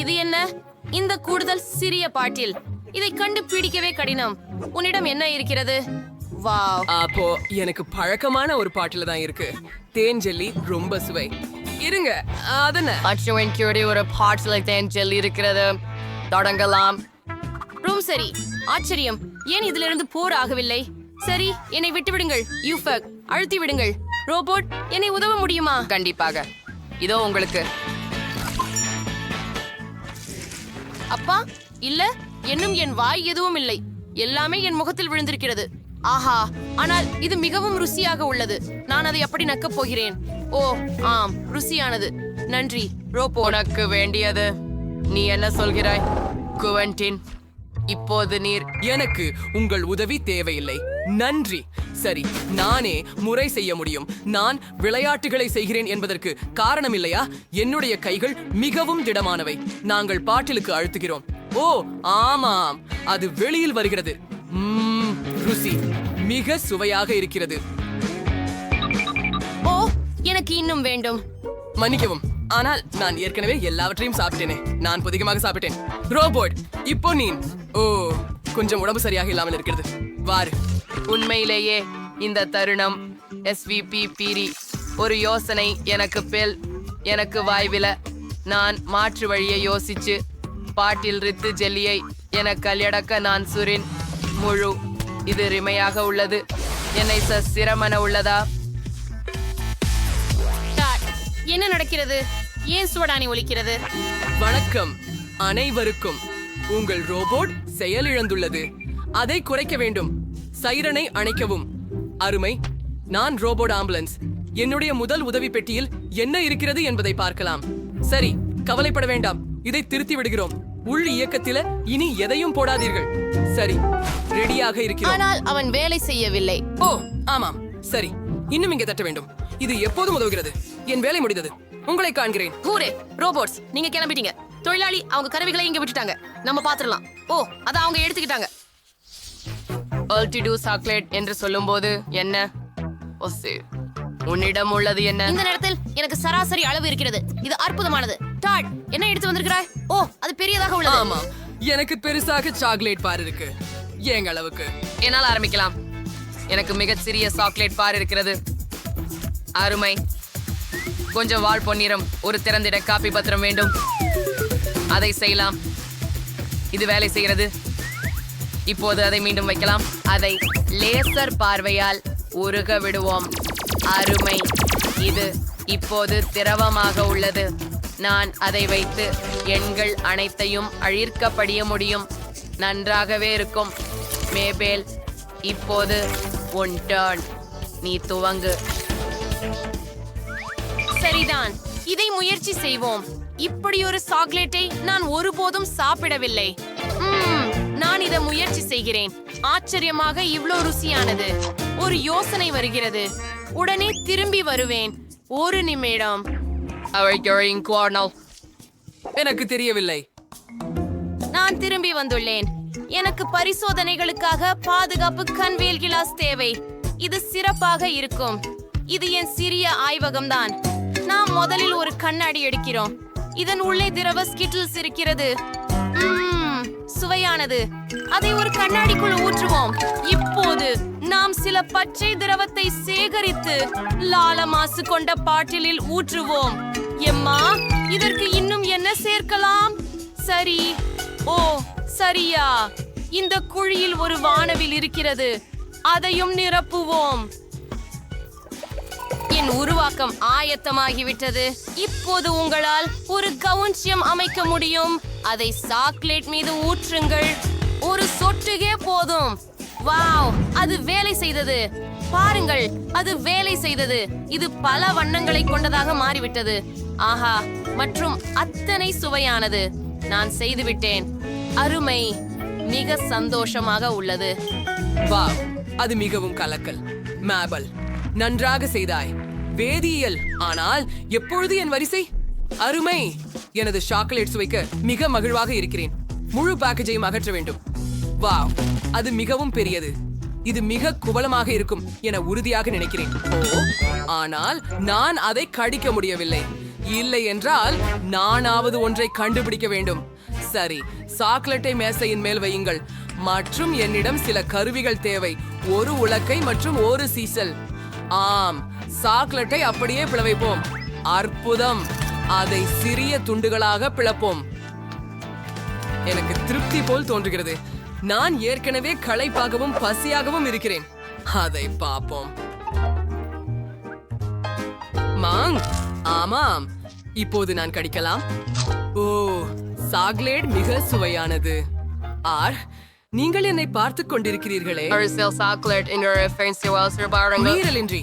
இது என்ன? இந்த கூடுதல் சிறிய பாட்டில். இதை கண்டுபிடிக்கவே கடினம். உன்னிடம் என்ன இருக்கிறது? வாவ், அப்போ எனக்கு பழக்கமான ஒரு பாட்டில தான் இருக்கு. தேன் ஜெல்லி ரொம்ப சுவை. இருங்க, அதன அச்சுவன் கியூடி ஒரு பாட்டில் தேன் ஜெல்லி இருக்கிறது. தொடங்கலாம். ரொம்ப சரி. ஆச்சரியம். ஏன் இதிலிருந்து போர் ஆகவில்லை? சரி, என்னை விட்டு விடுங்கள். யூஃபக், அழுத்தி விடுங்கள். ரோபோட், என்னை உதவ முடியுமா? கண்டிப்பாக. இதோ உங்களுக்கு. அப்பா, இல்ல, இன்னும் என் வாய் எதுவும் இல்லை. எல்லாமே என் முகத்தில் விழுந்திருக்கிறது. ஆஹா, ஆனால் இது மிகவும் ருசியாக உள்ளது. நான் அதை எப்படி நக்கப் போகிறேன்? ஓ ஆம், ருசியானது. நன்றி ரோபோ. உனக்கு வேண்டியது. நீ என்ன சொல்கிறாய் குவென்டின்? இப்போது நீர். எனக்கு உங்கள் உதவி தேவையில்லை, நன்றி. சரி, நானே முறை செய்ய முடியும். நான் விளையாட்டுகளை செய்கிறேன் என்பதற்கு காரணம் இல்லையா? என்னுடைய கைகள் மிகவும் திடமானவை. நாங்கள் பாட்டிலுக்கு அழுத்துகிறோம். ஓ ஆமாம், அது வெளியில் வருகிறது. ருசி மிக சுவையாக இருக்கிறது. ஓ, எனக்கு இன்னும் வேண்டும். மன்னிக்கவும், ஆனால் நான் ஏற்கனவே எல்லாவற்றையும் சாப்பிட்டேனே. நான் புதிகமாக சாப்பிட்டேன். ரோபோட், இப்போ நீ. ஓ, கொஞ்சம் உடம்பு சரியாக இல்லாமல் இருக்கிறது. வாரு. உண்மையிலேயே இந்த தருணம் எஸ்விபி பீரி ஒரு யோசனை எனக்கு வாய்வில. நான் மாற்று வழியை யோசிச்சு பாட்டில் ரித்து ஜெல்லியை என கல்யடக்க நான் சுரின் முழு. இது ரிமையாக உள்ளது. என்னை சிரமன உள்ளதா? என்ன நடக்கிறது? ஏன் சுவடானி ஒலிக்கிறது? வணக்கம் அனைவருக்கும். உங்கள் ரோபோட் செயலிழந்துள்ளது. அதை குறைக்க வேண்டும். சைரனை அணைக்கவும். அருமை, நான் ரோபோட் ஆம்புலன்ஸ். என்னுடைய முதல் உதவி பெட்டியில் என்ன இருக்கிறது என்பதை பார்க்கலாம். சரி, கவலைப்பட வேண்டாம். இதை திருத்தி விடுகிறோம். உள் இயக்கத்தில இனி எதையும் போடாதீர்கள். சரி, ரெடியாக இருக்கிறோம். ஆனால் அவன் வேலை செய்யவில்லை. ஓ ஆமாம், சரி. இன்னும் இங்கே தட்ட வேண்டும். இது எப்போதும் உதவுகிறது. என் வேலை முடிந்தது. உங்களை காண்கிறேன். ஹூரே ரோபோட்ஸ், நீங்க கிளம்பிட்டீங்க. தொழிலாளி அவங்க கருவிகளை இங்க விட்டுட்டாங்க. நம்ம பாத்துறலாம். ஓ, அத அவங்க எடுத்துக்கிட்டாங்க. அல்டிடு சாக்லேட் என்று சொல்லும்போது என்ன? ஒசே, உன்னிடம் உள்ளது என்ன? இந்த நேரத்தில் எனக்கு சராசரி அளவு இருக்கிறது. இது அற்புதமானது. டாட், என்ன எடுத்து வந்திருக்கிறாய்? ஓ, அது பெரியதாக உள்ளது. ஆமா, எனக்கு பெருசாக சாக்லேட் பார் இருக்கு. எங்க அளவுக்கு. என்னால் ஆரம்பிக்கலாம். எனக்கு மிகச் சிறிய சாக்லேட் பார் இருக்கிறது. அருமை. கொஞ்சம் வால் பொன்னிறம், ஒரு திறந்திட காப்பி பத்திரம் வேண்டும். அதை செய்யலாம். இது வேலை செய்கிறது. இப்போது அதை மீண்டும் வைக்கலாம். அதை லேசர் பார்வையால் உருக விடுவோம். அருமை. இது இப்போது திரவமாக உள்ளது. நான் அதை வைத்து எண்கள் அனைத்தையும் அழிக்க படிய முடியும். நன்றாகவே இருக்கும். மேபேல், இப்போது உன் டர்ன். நீ துவங்கு. சரிதான், இதை முயற்சி செய்வோம். இப்படி ஒரு சாக்லேட்டை நான் ஒருபோதும் சாப்பிடவில்லை. நான் இதை முயற்சி செய்கிறேன். ஆச்சரியமாக இவ்ளோ ருசியானது. ஒரு யோசனை வருகிறது. உடனே திரும்பி வருவேன். ஒரு நிமிடம். எனக்கு தெரியவில்லை. நான் திரும்பி வந்துள்ளேன். எனக்கு பரிசோதனைகளுக்காக பாதுகாப்பு கன்வேல் கிளாஸ் தேவை. இது சிறப்பாக இருக்கும். இது என் சிறிய ஆய்வகம்தான். நாம் முதலில் ஒரு கண்ணாடி எடுக்கிறோம். இதன் உள்ளே திரவ ஸ்கிட்டில்ஸ் இருக்கிறது. சுவையானது. அதை ஒரு கண்ணாடிக்குள் ஊற்றுவோம். இப்போது நாம் சில பச்சை திரவத்தை சேகரித்து லால மாசு கொண்ட பாட்டிலில் ஊற்றுவோம். எம்மா, இதற்கு இன்னும் என்ன சேர்க்கலாம்? சரி. ஓ சரியா, இந்த குழியில் ஒரு வானவில் இருக்கிறது. அதையும் நிரப்புவோம். என் உருவாக்கம் ஆயத்தமாகிவிட்டது. இப்போது உங்களால் ஒரு கவுன்சியம் அமைக்க முடியும். அதை சாக்லேட் மீது ஊற்றுங்கள். ஒரு சொட்டுகே போதும். வாவ், அது வேலை செய்தது. பாருங்கள், அது வேலை செய்தது. இது பல வண்ணங்களை கொண்டதாக மாறிவிட்டது. ஆஹா, மற்றும் அத்தனை சுவையானது. நான் செய்துவிட்டேன். அருமை. மிக சந்தோஷமாக உள்ளது. வாவ், அது மிகவும் கலக்கல். மேபல், நன்றாக செய்தாய். வேதியியல், ஆனால் எப்பொழுது என் வரிசை? அருமை. எனது சாக்லேட் சுவைக்க மிக மகிழ்வாக இருக்கிறேன். முழு பேக்கேஜையும் அகற்ற வேண்டும். வாவ், அது மிகவும் பெரியது. இது மிக குவளமாக இருக்கும் என உறுதியாக நினைக்கிறேன். ஓ, ஆனால் நான் அதை கடிக்க முடியவில்லை. இல்லை என்றால் நானாவது ஒன்றை கண்டுபிடிக்க வேண்டும். சரி, சாக்லேட்டை மேசையின் மேல் வையுங்கள். மற்றும் என்னிடம் சில கருவிகள் தேவை. ஒரு உலக்கை மற்றும் ஒரு சீசல். ஆம், சாக்லேட்டை அப்படியே பிளவைப்போம். அற்புதம். அதை சிறிய துண்டுகளாக பிளப்போம். எனக்கு திருப்தி போல் தோன்றுகிறது. நான் ஏற்கனவே களைப்பாகவும் பசியாகவும் இருக்கிறேன். அதை பார்ப்போம். மாங், ஆமாம், இப்போது நான் கடிக்கலாம். ஓ, சாக்லேட் மிக சுவையானது. ஆர், நீங்கள் என்னை பார்த்துக் கொண்டிருக்கிறீர்களே. மீறலின்றி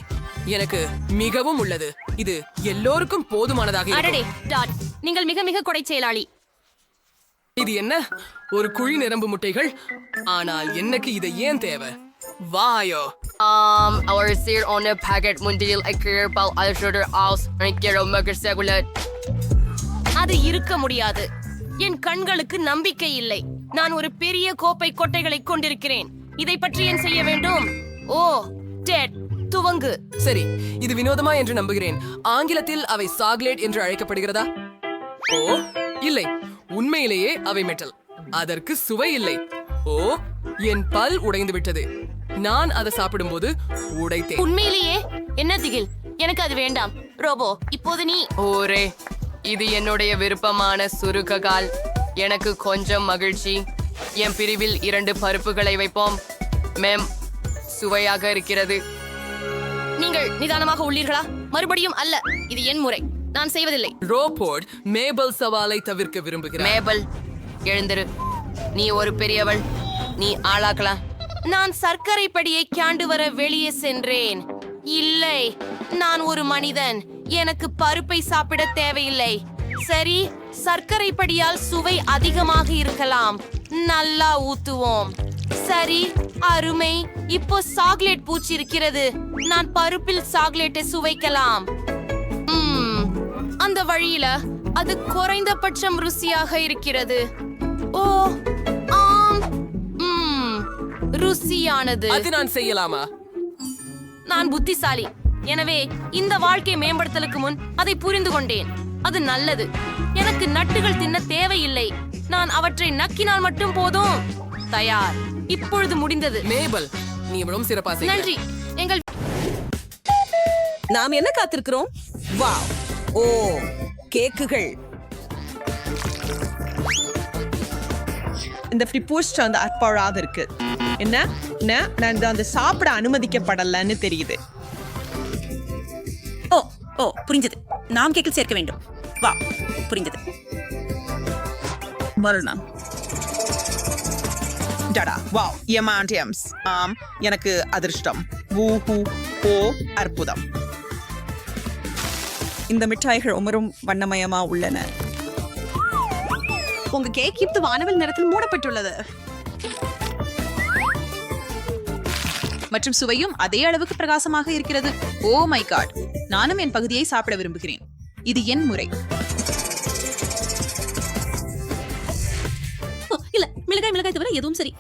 எனக்கு மிகவும் உள்ளது. இது எல்லோருக்கும் போதுமானதாக இருக்கும். நீங்கள் மிக மிக கொடை செயலாளி. இது என்ன, ஒரு குழி நிரம்பு முட்டைகள்? ஆனால் எனக்கு இது ஏன் தேவை? வாயோ. Our seer on a packet mundial a career ball alshoder aus and get a mugger segular. அது இருக்க முடியாது. என் கண்களுக்கு நம்பிக்கை இல்லை. நான் ஒரு பெரிய கோப்பை கொட்டைகளை கொண்டிருக்கிறேன். இதை பற்றி ஏன் செய்ய வேண்டும்? ஓ, டெட், துவங்கு. சரி, இது வினோதமா என்று நம்புகிறேன். ஆங்கிலத்தில் அவை சாக்லேட் என்று அழைக்கப்படுகிறதா? ஓ, இல்லை, உண்மையிலேயே அவை மெட்டல். அதற்கு சுவை இல்லை. ஓ, என் பல் உடைந்து விட்டது. நான் அதை சாப்பிடும்போது உடைத்தேன். உண்மையிலேயே என்ன திகில்? எனக்கு அது வேண்டாம். ரோபோ, இப்போது நீ. ஓரே, இது என்னுடைய விருப்பமான சுருக்ககால். எனக்கு கொஞ்சம் மகிழ்ச்சி. என் பிரிவில் 2 பருப்புகளை வைப்போம். மேம், சுவையாக இருக்கிறது. நீங்கள் நிதானமாக உள்ளீர்களா? மறுபடியும் அல்ல, இது என் முறை. நான் செய்வதில்லை. ரோபோட் மேபல் சவாலை தவிர்க்க விரும்புகிறேன். மேபல், எழுந்திரு. நீ ஒரு பெரியவள். நீ ஆளாக்கலாம். நான் சர்க்கரை படியை காண்டு வர வெளியே சென்றேன். இல்லை, நான் ஒரு மனிதன். எனக்கு பருப்பை சாப்பிட தேவையில்லை. சரி, சர்க்கரை படியால் சுவை அதிகமாக இருக்கலாம். நல்லா ஊத்துவோம். சரி, அருமை. இப்போ சாக்லேட் பூச்சி இருக்கிறது. நான் பருப்பில் சாக்லேட்டை சுவைக்கலாம். அந்த வழியில அது குறைந்தபட்சம் ருசியாக இருக்கிறது. ஓ, ஆம், ருசியானது. அது நான் செய்யலாமா? நான் புத்திசாலி. எனவே இந்த வாழ்க்கை மேம்படுத்தலுக்கு முன் அதை புரிந்து கொண்டேன். அது நல்லது. எனக்கு நட்டுகள் தின்ன தேவையில்லை. நான் அவற்றை நக்கினால் மட்டும் போதும். தயார். இப்பொழுது முடிந்தது. மேபல், நீ இவ்வளவு சிறப்பா செய்ய. நன்றி. எங்கள் நாம் என்ன காத்திருக்கிறோம்? வாவ், ஓ, கேக்குகள். இந்த ஃப்ரிப்போஸ்ட் அந்த அற்பாழாத இருக்கு. என்ன என்ன நான் இதை அந்த சாப்பிட அனுமதிக்கப்படலன்னு தெரியுது. ஓ ஓ புரிஞ்சது. நாம் கேக்கில் சேர்க்க வேண்டும். வா, புரிஞ்சது. மரணம். டடா, வாவ், எமாண்டியம்ஸ். ஆம், எனக்கு அதிர்ஷ்டம். வூஹூ, ஓ, அற்புதம். இந்த மிட்டாய்கள் உமரும் வண்ணமயமா உள்ளன. உங்க கேக் இப்ப வானவில் நிறத்தில் மூடப்பட்டுள்ளது மற்றும் சுவையும் அதே அளவுக்கு பிரகாசமாக இருக்கிறது. ஓ மை காட், நானும் என் பகுதியை சாப்பிட விரும்புகிறேன். இது என் முறை. இல்ல, மிளகாய் மிளகாய் தவிர எதுவும் சரி.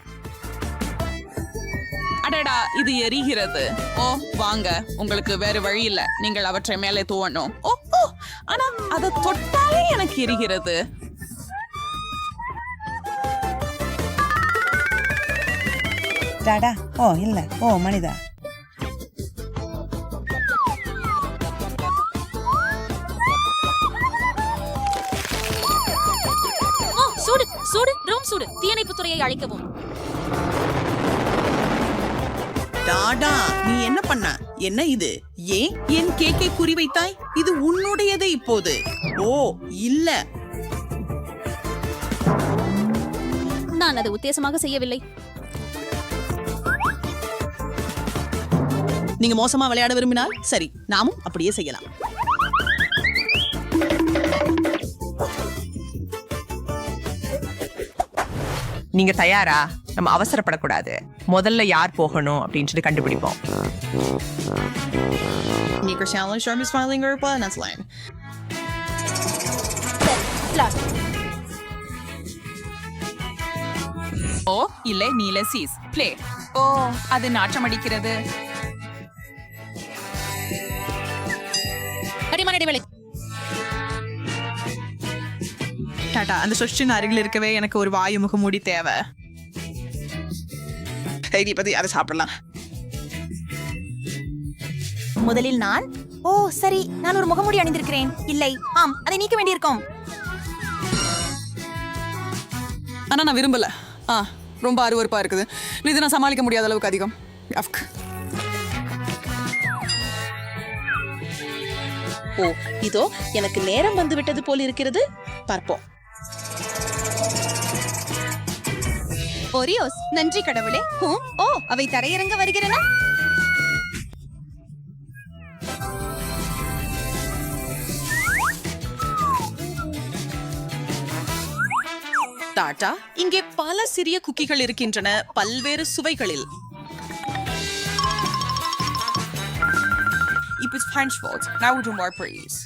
அடடா, இது எரிகிறது. ஓ, வாங்க, உங்களுக்கு வேற வழி இல்ல. நீங்கள் அவற்றை மேலே தூவணும். ஓ ஓ, ஆனா அதை தொட்டாலே எனக்கு எரிகிறது. டாடா, ஓ இல்ல, ஓ மனிதா. ஓ, சூடு சூடு, ரூம் சூடு. தீயணைப்பு துறையை அழைக்கவும். டாடா, நீ என்ன பண்ண? என்ன இது? ஏன் என் கேக்கை குறிவைத்தாய்? இது உன்னுடையது இப்போது. ஓ இல்ல, நான் அதை உத்தேசமாக செய்யவில்லை. நீங்க மோசமா விளையாட விரும்பினால் சரி, நாமும் அப்படியே செய்யலாம். நீங்க தயாரா? நம்ம அவசரப்படக்கூடாது. முதல்ல யார் போகணும் அப்படின்னு சொல்லி கண்டுபிடிப்போம். ஓ இல்லை, நீல சீஸ் பிளே. ஓ, அது நாற்றம் அடிக்கிறது. அடிமனை இடைவேளை. டாடா அந்த சொஷ்டின் அருகில் இருக்கவே எனக்கு ஒரு வாயு முகமூடி தேவை. பத்தி அதை சாப்பிடலாம். முதலில் நான் ஓ சரி நான் ஒரு முகமூடி அணிந்திருக்கிறேன். இல்லை ஆம் அதை நீக்க வேண்டியிருக்கும். ஆனா நான் விரும்பல. ரொம்ப அருவருப்பா இருக்குது. இது நான் சமாளிக்க முடியாத அளவுக்கு அதிகம். ஓ இதோ எனக்கு நேரம் வந்து விட்டது போல் இருக்கிறது. பார்ப்போம். ஓரியோஸ் நன்றி கடவுளே. ஓ அவை தரையிறங்க வருகிறன. டாடா இங்கே பல சிறிய குக்கிகள் இருக்கின்றன பல்வேறு சுவைகளில். Ich bin French Wort. Now we do more please.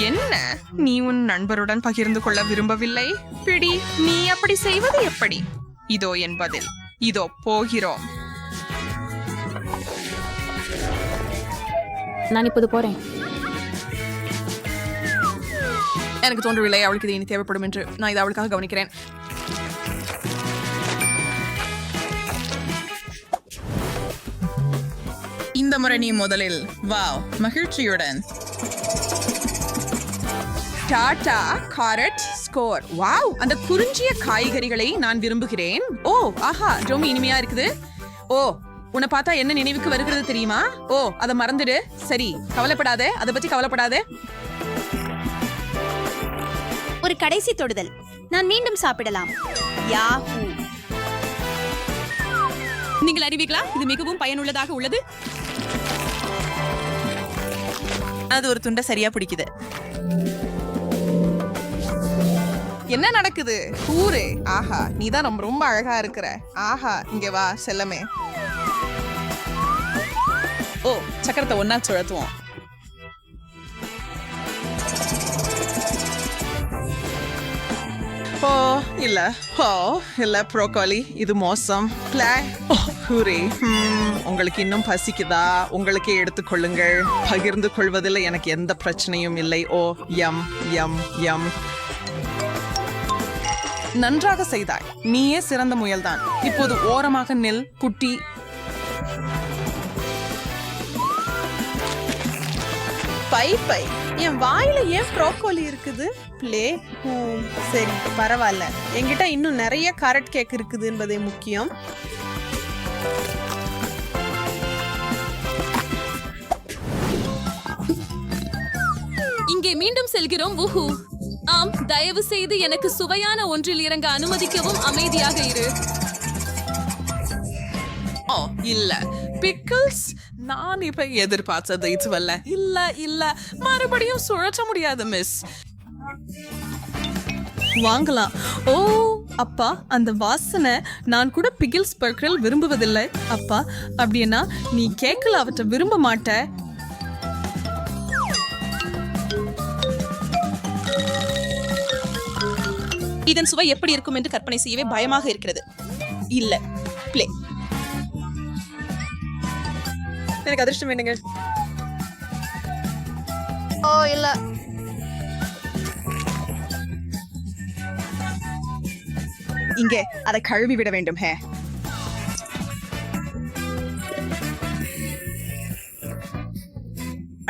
என்ன நீ உன் நண்பருடன் பகிர்ந்து கொள்ள விரும்பவில்லை? பிடி, நீ அப்படி செய்வது எப்படி? இதோ என் பதில். இதோ போகிறோம். நான் இப்போது போறேன். எனக்கு தோன்றவில்லை அவளுக்கு இது இனி தேவைப்படும் என்று. நான் இதை அவளுக்காக கவனிக்கிறேன். இந்த முறை நீ முதலில். வாவ், மகிழ்ச்சியுடன். Tata carrot score. வாவ், அந்த குறிஞ்சிய காய்கறிகளை நான் விரும்புகிறேன். ஓ ஆஹா, ரொம்ப இனிமையா இருக்குது. ஓ உன்னை பார்த்தா என்ன நினைவுக்கு வருகிறது தெரியுமா? ஓ அதை மறந்துடு. சரி கவலைப்படாதே, அதை பத்தி கவலைப்படாதே. ஒரு கடைசி தொடுதல். நான் மீண்டும் சாப்பிடலாம். யாஹூ. நீங்கள் அறிவீர்களா இது மிகவும் பயனுள்ளதாக உள்ளது. அது ஒரு துண்டை சரியா பிடிக்குது. என்ன நடக்குது? கூறு. ஆஹா, நீதான் ரொம்ப அழகா இருக்கிற. ஆஹா, இங்க வா செல்லமே. ஓ சக்கரத்தை ஒன்னா சுழத்துவோம். ஓ இல்ல, ஓ இல்ல ப்ரோக்கோலி, இது மோசம். ஹூரே, உங்களுக்கு இன்னும் பசிக்குதா? உங்களுக்கே எடுத்துக்கொள்ளுங்கள். பகிர்ந்து கொள்வதில் எனக்கு எந்த பிரச்சனையும் இல்லை. ஓ யம் யம் யம். நன்றாக செய்தாய். நீயே சிறந்த முயல்தான். இப்போது ஓரமாக நில் குட்டி. பை என் வாயில ஏன் ப்ரோக்கோலி இருக்குது? சரி பரவாயில்ல. என்கிட்ட இன்னும் நிறைய கேரட் கேக் இருக்குது என்பதே முக்கியம். இங்கே மீண்டும் செல்கிறோம். ஊஹூ. ஆம், தயவு செய்து எனக்கு சுவையான ஒன்றில் இறங்க அனுமதிக்கவும். அமைதியாக இரு. ஓ இல்ல, பிக்கிள்ஸ். நான் இப்ப எதிர்பார்த்தது இதுவல்ல. இல்ல இல்ல, மறுபடியும் சுழற்ற முடியாது மிஸ். வாங்கலாம். ஓ அப்பா, அந்த வாசனை. நான் கூட பிகில்ஸ் பர்க்கல் விரும்புவதில்லை. அப்பா, அப்படின்னா நீ கேக்கல அவற்றை விரும்ப மாட்ட. இதன் சுவை எப்படி இருக்கும் என்று கற்பனை செய்யவே பயமாக இருக்கிறது. இல்ல பிளே. எனக்கு அதிர்ஷ்டம் வேணுங்க. ஓ இல்ல. இங்கே அதை கழுவி விட வேண்டும். ஹே,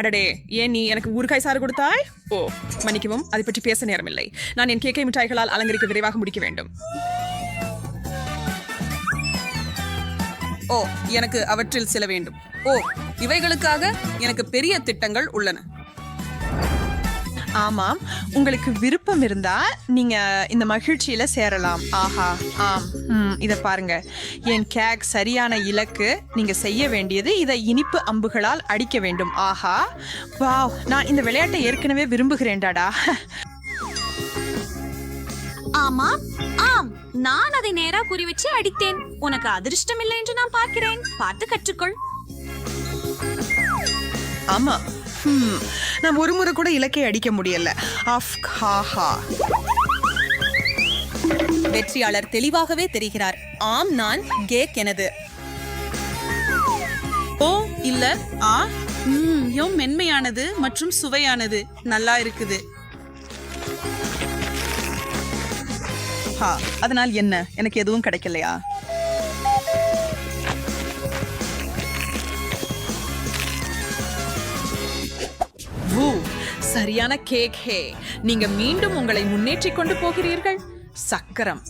அடடே, ஏன் நீ எனக்கு ஊறுகாய் சாறு கொடுத்தாய்? ஓ மன்னிக்கவும், அதை பற்றி பேச நேரமில்லை. நான் என் கேக்கை மிட்டாய்களால் அலங்கரிக்க விரைவாக முடிக்க வேண்டும். ஓ எனக்கு அவற்றில் சில வேண்டும். ஓ இவைகளுக்காக எனக்கு பெரிய திட்டங்கள் உள்ளன. ஆமாம், உங்களுக்கு விருப்பம் இருந்தா நீங்க இந்த மகிழ்ச்சியில சேரலாம். ஆஹா, ஆம். இத பாருங்க, என் கேக் சரியான இலக்கு. நீங்க செய்ய வேண்டியது இதை இனிப்பு அம்புகளால் அடிக்க வேண்டும். ஆஹா, வாவ், நான் இந்த விளையாட்டை ஏற்கனவே விரும்புகிறேன் டாடா. ஆமா ஆம், நான் அதை நேரா குறி வச்சு அடித்தேன். உனக்கு அதிர்ஷ்டம் இல்லை என்று நான் பார்க்கிறேன். பார்த்து கற்றுக்கொள். ஆமா, நான் ஒரு முறை கூட இலக்கை அடிக்க முடியல. வெற்றியாளர் தெளிவாகவே தெரிகிறார். ஆம், நான் கேக் எனது. இல்ல மிகவும் மென்மையானது மற்றும் சுவையானது. நல்லா இருக்குது. அதனால் என்ன, எனக்கு எதுவும் கிடைக்கலையா? சரியான கேக். ஹே, நீங்க மீண்டும் உங்களை முன்னேற்றிக் கொண்டு போகிறீர்கள். சக்கரம்.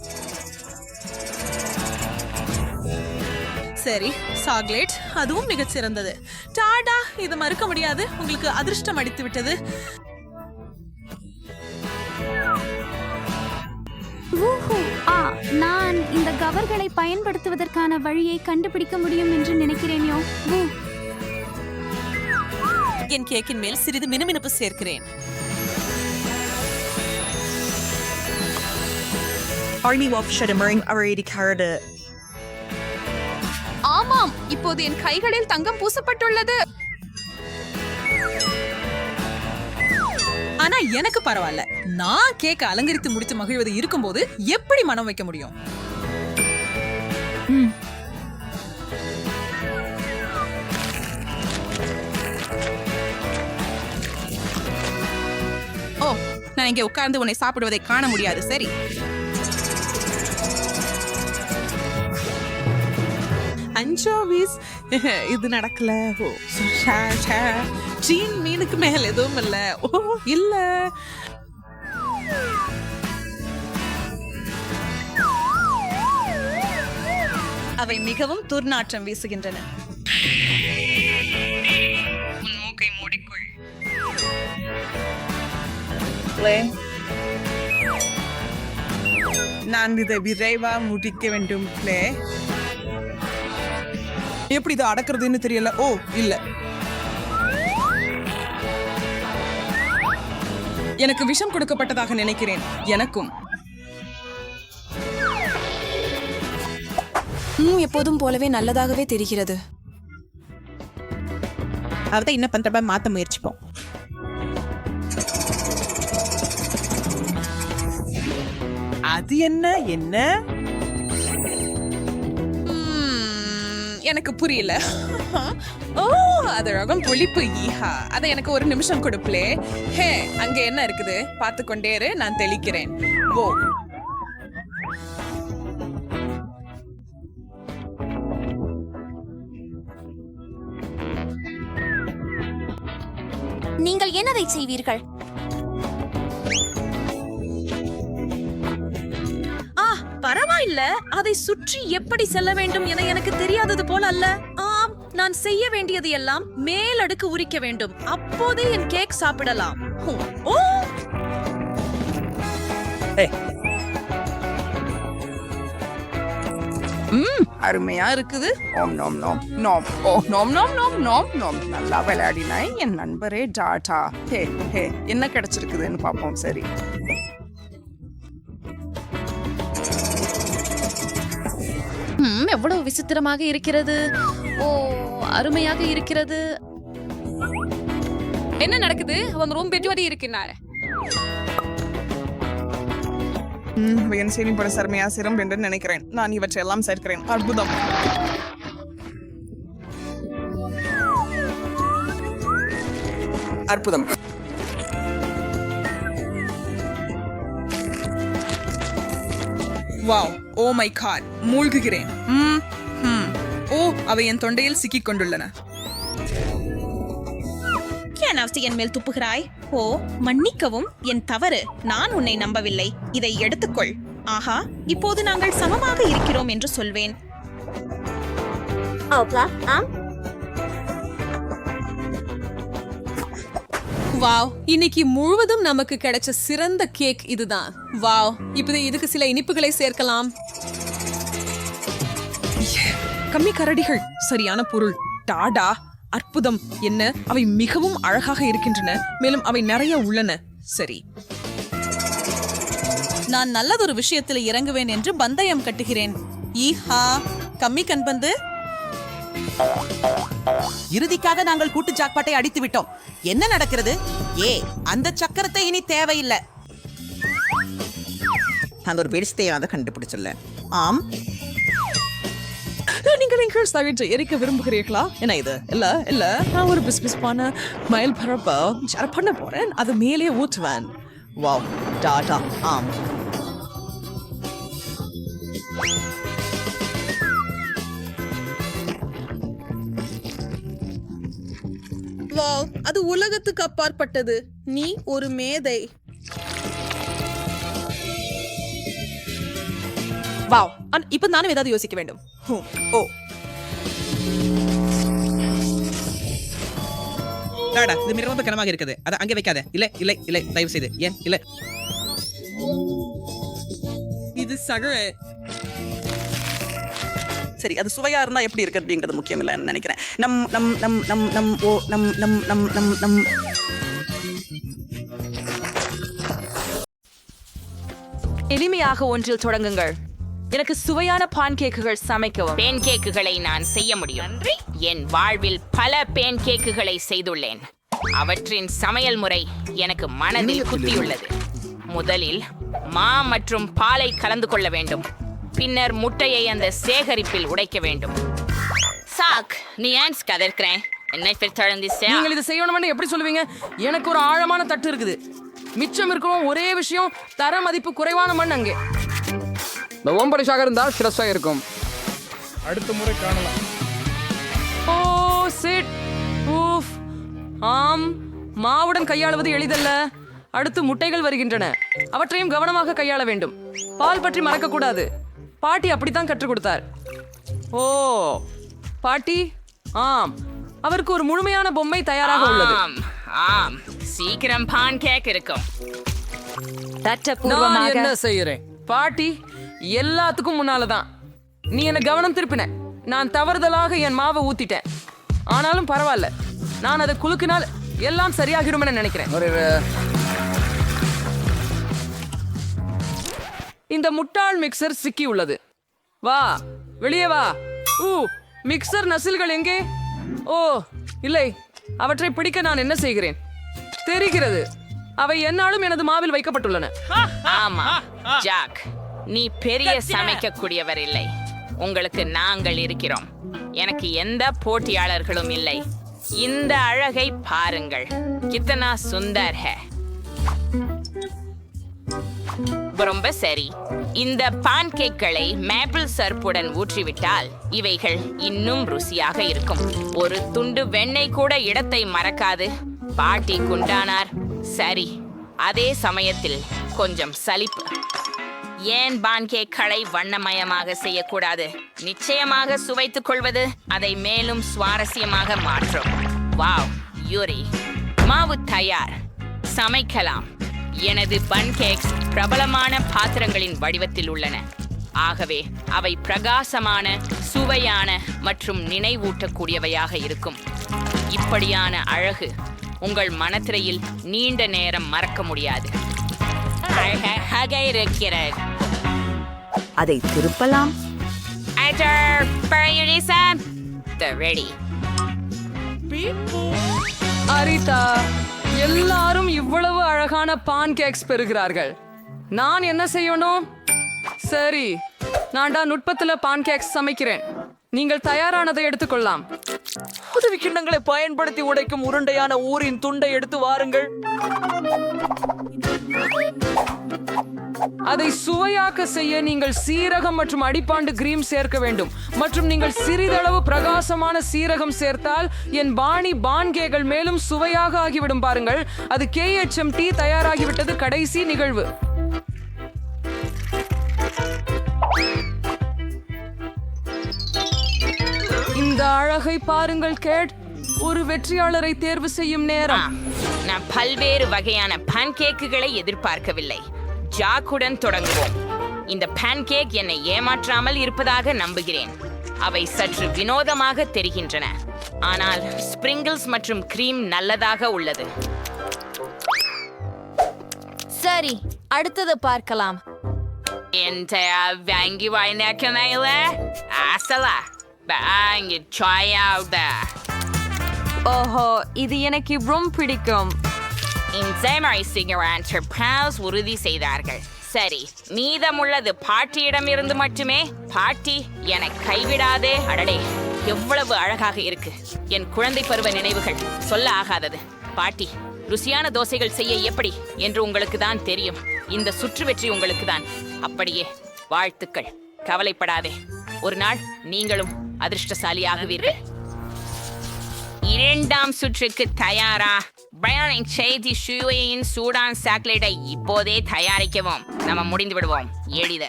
சரி, சாக்லேட் அதுவும் மிகச் சிறந்தது. டாடா, இது மறுக்க முடியாது. உங்களுக்கு அதிர்ஷ்டம் அடித்து விட்டது. நான் இந்த கவர்களை பயன்படுத்துவதற்கான வழியை கண்டுபிடிக்க முடியும் என்று நினைக்கிறேன். என் கேக்கின் மேல் சிறிது மினுமினுப்பு சேர்க்கிறேன். ஆமாம், இப்போது என் கைகளில் தங்கம் பூசப்பட்டுள்ளது. ஆனா எனக்கு பரவாயில்ல. நான் கேக்க அலங்கரித்து முடித்து மகிழ்வது இருக்கும்போது எப்படி மனம் வைக்க முடியும்? ஓ, நான் இங்கே உட்கார்ந்து உன்னை சாப்பிடுவதை காண முடியாது. சரி, அஞ்சோவிஸ். இது நடக்கல. ஓ, சீன் மீனுக்கு மேல எதுவும் இல்ல. ஓ இல்ல, அவை மிகவும் துர்நாற்றம் வீசுகின்றன. உன் மூக்கை மூடிக்கொள். நான் இதை விரைவா முடிக்க வேண்டும். பிளே, எப்படி இதை அடக்குறதுன்னு தெரியல. ஓ இல்ல, எனக்கு விஷம் கொடுக்கப்பட்டதாக நினைக்கிறேன். எனக்கும் எப்போதும் போலவே நல்லதாகவே தெரிகிறது. அதை என்ன பண்றப்ப மாத்த முயற்சிப்போம். அது என்ன என்ன எனக்கு புரியல. ஓ, அது ரகம் புளிப்பு. ஈஹா, அதை எனக்கு ஒரு நிமிஷம் கொடுப்பலே. ஹே, அங்க என்ன இருக்குது பார்த்து கொண்டே இரு, நான் தெளிக்கிறேன். ஓ, நீங்கள் என்னதை செய்வீர்கள்? பரவாயில்ல, அதை சுற்றி எப்படி செல்ல வேண்டும் என எனக்கு தெரியாதது போல அல்ல. ஆம், நான் செய்ய வேண்டியது எல்லாம் மேலடுக்கு உரிக்க வேண்டும். அப்போதே என் கேக் சாப்பிடலாம். ஓ, அருமையா இருக்குது. ஓம் நோம் நோம் நோம். ஓ நோம் நோம் நோம் நோம் நோம். நல்லா விளையாடினாய் என் நண்பரே. டாடா. ஹே ஹே, என்ன கிடைச்சிருக்குதுன்னு பாப்போம். சரி, எவ்வளவு விசித்திரமாக இருக்கிறது. ஓ, அருமையாக இருக்கிறது. என்ன நடக்குது? அவங்க ரொம்ப பெரியவடி இருக்கிறாரு. என் சேமிப்பட சர்மையா சிரம் என்று நினைக்கிறேன். நான் இவற்றையெல்லாம் சேர்க்கிறேன். அற்புதம். அற்புதம். வாவ், ஓ மை காட், மூழ்குகிறேன். ஓ, அவை என் தொண்டையில் சிக்கிக் கொண்டுள்ளன. என் மேல் துப்புகிறாய்? ஓ, மன்னிக்கவும், என் தவறு. நான் உன்னை நம்பவில்லை. இதை எடுத்துக்கொள். ஆஹா, இப்போது நாங்கள் சமமாக இருக்கிறோம் என்று சொல்வேன். வாவ், இன்னைக்கு முழுவதும் நமக்கு கிடைச்ச சிறந்த கேக் இதுதான். வாவ், இப்போ இதுக்கு சில இனிப்புகளை சேர்க்கலாம். கம்மி கரடிகள், சரியான பொருள். டாடா, அற்புதம். என்ன, அவை மிகவும் அழகாக இருக்கின்றன. மேலும் அவை நிறைய உள்ளன. சரி, நான் நல்லதொரு விஷயத்தில் இறங்குவேன் என்று பந்தயம் கட்டுகிறேன். ஈஹா, கம்மி கண்பந்து. இறுதிக்காக நாங்கள் கூட்டு ஜாக்பாட்டை அடித்து விட்டோம். என்ன நடக்கிறது? அந்த சக்கரத்தை இனி தேவையில்லை. நான் ஒரு பெருஸ்தையாத கண்டுபிடிச்சுள்ள. ஆம், நீங்கள் ஸ்ப்ரிங்கிள்ஸ் தவிர்த்து எரிக்க விரும்புகிறீர்களா? என்ன இது? இல்ல இல்ல, நான் ஒரு பிஸ்பிஸ்பான மயில் பரப்ப பண்ண போறேன். அது மேலே ஊற்றுவேன். வாவ், டாடா. ஆம். வாவ், அது உலகத்துக்கு அப்பாற்பட்டது. நீ ஒரு மேதை. வாவ், இப்ப நானும் ஏதாவது யோசிக்க வேண்டும். ஓ, இது மிக ரொம்ப கனமாக இருக்குது. அதை அங்கே வைக்காத. இல்லை இல்லை இல்லை, தயவு செய்து. ஏன் இல்லை? இது சகல சரி, அது சுவையா இருந்தா எப்படி இருக்கு அப்படிங்கிறது முக்கியம் இல்லைன்னு நினைக்கிறேன். நம் நம் நம் நம் நம் ஓ நம் நம் நம் நம் நம் எளிமையாக ஒன்றில் தொடங்குங்கள். எனக்கு சுவையான பான் கேக்குகள் சமைக்கவும். பேன் கேக்குகளை நான் செய்ய முடியும். என் வாழ்வில் பல பேன் கேக்குகளை செய்துள்ளேன். அவற்றின் சமையல் முறை எனக்கு மனதில் குத்தியுள்ளது. முதலில் மா மற்றும் பாலை கலந்து கொள்ள வேண்டும். பின்னர் முட்டையை அந்த சேகரிப்பில் உடைக்க வேண்டும். சாக், நீ ஏன் கதற்கிறேன்? என்னை பிற்தழுந்தி நீங்கள் இதை செய்யணும்னு எப்படி சொல்லுவீங்க? எனக்கு ஒரு ஆழமான தட்டு இருக்குது. மிச்சம் இருக்கிறோம் ஒரே விஷயம், தர மதிப்பு குறைவான மண். அங்கே ஓம்பரிஷாக இருந்தால் ஸ்ட்ரெஸ்ஸாக இருக்கும். அடுத்த முறை காணலாம். ஓ சிட். ஊஃப். ஆம், மாவுடன் கையாளுவது எளிதல்ல. அடுத்து முட்டைகள் வருகின்றன. அவற்றையும் கவனமாக கையாள வேண்டும். பால் பற்றி மறக்கக்கூடாது. பாட்டி அப்படித்தான் கற்றுக் கொடுத்தார். ஓ பாட்டி, ஆம், அவருக்கு ஒரு முழுமையான பொம்மை தயாராக உள்ளது. ஆம், சீக்கிரம் பான் கேக் இருக்கும். நான் என்ன செய்யறேன் பாட்டி? எல்லாத்துக்கும் முன்னாலதான் நீ என்ன கவனம் திருப்பின. நான் தவறுதலாக என் மாவை ஊத்திட்டேன். ஆனாலும் பரவாயில்ல, நான் அதை குலுக்கினால் எல்லாம் சரியாகிடும் நினைக்கிறேன். இந்த முட்டாள் மிக்சர் சிக்கி உள்ளது. வா, வெளியே வா. மிக்சர் நசில்கள் எங்கே? ஓ இல்லை, அவற்றை பிடிக்க நான் என்ன செய்கிறேன் தெரிகிறது. அவை என்னாலும் எனது மாவில் வைக்கப்பட்டுள்ளன. ஆமா ஜாக், நீ பெரிய சமைக்கக்கூடியவர் இல்லை. உங்களுக்கு நாங்கள் இருக்கிறோம். எனக்கு எந்த போட்டியாளர்களும் இல்லை. இந்த அழகை பாருங்கள். கித்தனா சுந்தர் ஹே. ரொம்ப சரி. இந்த பான் கேக்களை மேப்பிள் சர்ப்புடன் ஊற்றிவிட்டால் இவைகள் இன்னும் ருசியாக இருக்கும். ஒரு துண்டு வெண்ணெய் கூட இடத்தை மறக்காது. பாட்டி குண்டானார். சரி, அதே சமயத்தில் கொஞ்சம் சலிப்பு. ஏன் பான் கேக்களை வண்ணமயமாக செய்யக்கூடாது? நிச்சயமாக சுவைத்துக் கொள்வது அதை மேலும் சுவாரஸ்யமாக மாற்றும். வாவ், யூரி, மாவு தயார். சமைக்கலாம். எனது பன் கேக்ஸ் பிரபலமான பாத்திரங்களின் வடிவத்தில் உள்ளன. ஆகவே அவை பிரகாசமான, சுவையான மற்றும் நினைவூட்டக்கூடியவையாக இருக்கும். இப்படியான அழகு உங்கள் மனத்திரையில் நீண்ட நேரம் மறக்க முடியாது. அழகாக இருக்கிறது. அதை திருப்பலாம். ரெடி. அரிதா, எல்லாரும் இவ்வளவு அழகான பான் கேக்ஸ் பெறுகிறார்கள். நான் என்ன செய்யணும்? சரி, நான்டா நுட்பத்துல பான் கேக்ஸ் சமைக்கிறேன். நீங்கள் தயாரானதை எடுத்துக்கொள்ளலாம். உதவி கிண்ணங்களை பயன்படுத்தி உடைக்கும் உருண்டையான ஊரின் துண்டை எடுத்து வாருங்கள். அதை சுவையாக்க செய்ய நீங்கள் சீரகம் மற்றும் அடிப்பாண்டு கிரீம் சேர்க்க வேண்டும். மற்றும் நீங்கள் சிறிதளவு பிரகாசமான சீரகம் சேர்த்தால் என் பாணி பான்கேகள் மேலும் சுவையாக ஆகிவிடும். பாருங்கள், அது KHMT தயாராகிவிட்டது. கடைசி நிகழ்வு. இந்த அழகை பாருங்கள் கேட். ஒரு வெற்றியாளரை தேர்வு செய்யும் நேரம். நான் பல்வேறு வகையான பான்கேக்குகளை எதிர்பார்க்கவில்லை. ஜாக்குடன் தொடங்குவோம். இந்த பான்கேக் என்னை ஏமாற்றாமல் இருப்பதாக நம்புகிறேன். அவை சற்று வினோதமாக தெரிகின்றன, ஆனால் ஸ்பிரிங்கிள்ஸ் மற்றும் கிரீம் நல்லதாக உள்ளது. சரி, அடுத்தது பார்க்கலாம். வாங்கி வாங்கினேல ஆசலா வாங்கி சாயாவுதா. ஓஹோ, இது எனக்கு ரொம்ப பிடிக்கும். உறுதி செய்தார்கள். சரி, மீதமுள்ளது பாட்டியிடம் இருந்து மட்டுமே. பாட்டி, என்னை கைவிடாதே. அடடே, எவ்வளவு அழகாக இருக்கு. என் குழந்தை பருவ நினைவுகள் சொல்ல ஆகாதது. பாட்டி, ருசியான தோசைகள் செய்ய எப்படி என்று உங்களுக்கு தான் தெரியும். இந்த சுற்று வெற்றி உங்களுக்கு தான். அப்படியே வாழ்த்துக்கள். கவலைப்படாதே, ஒரு நாள் நீங்களும் அதிர்ஷ்டசாலியாகுவீர்கள். இரண்டாம் சுற்றுக்கு தயாரா? பிரயானிங் செய்தி சுவையின் சூடான் சாக்லேட்டை இப்போதே தயாரிக்கவும். நம்ம முடிந்து விடுவோம். எளித.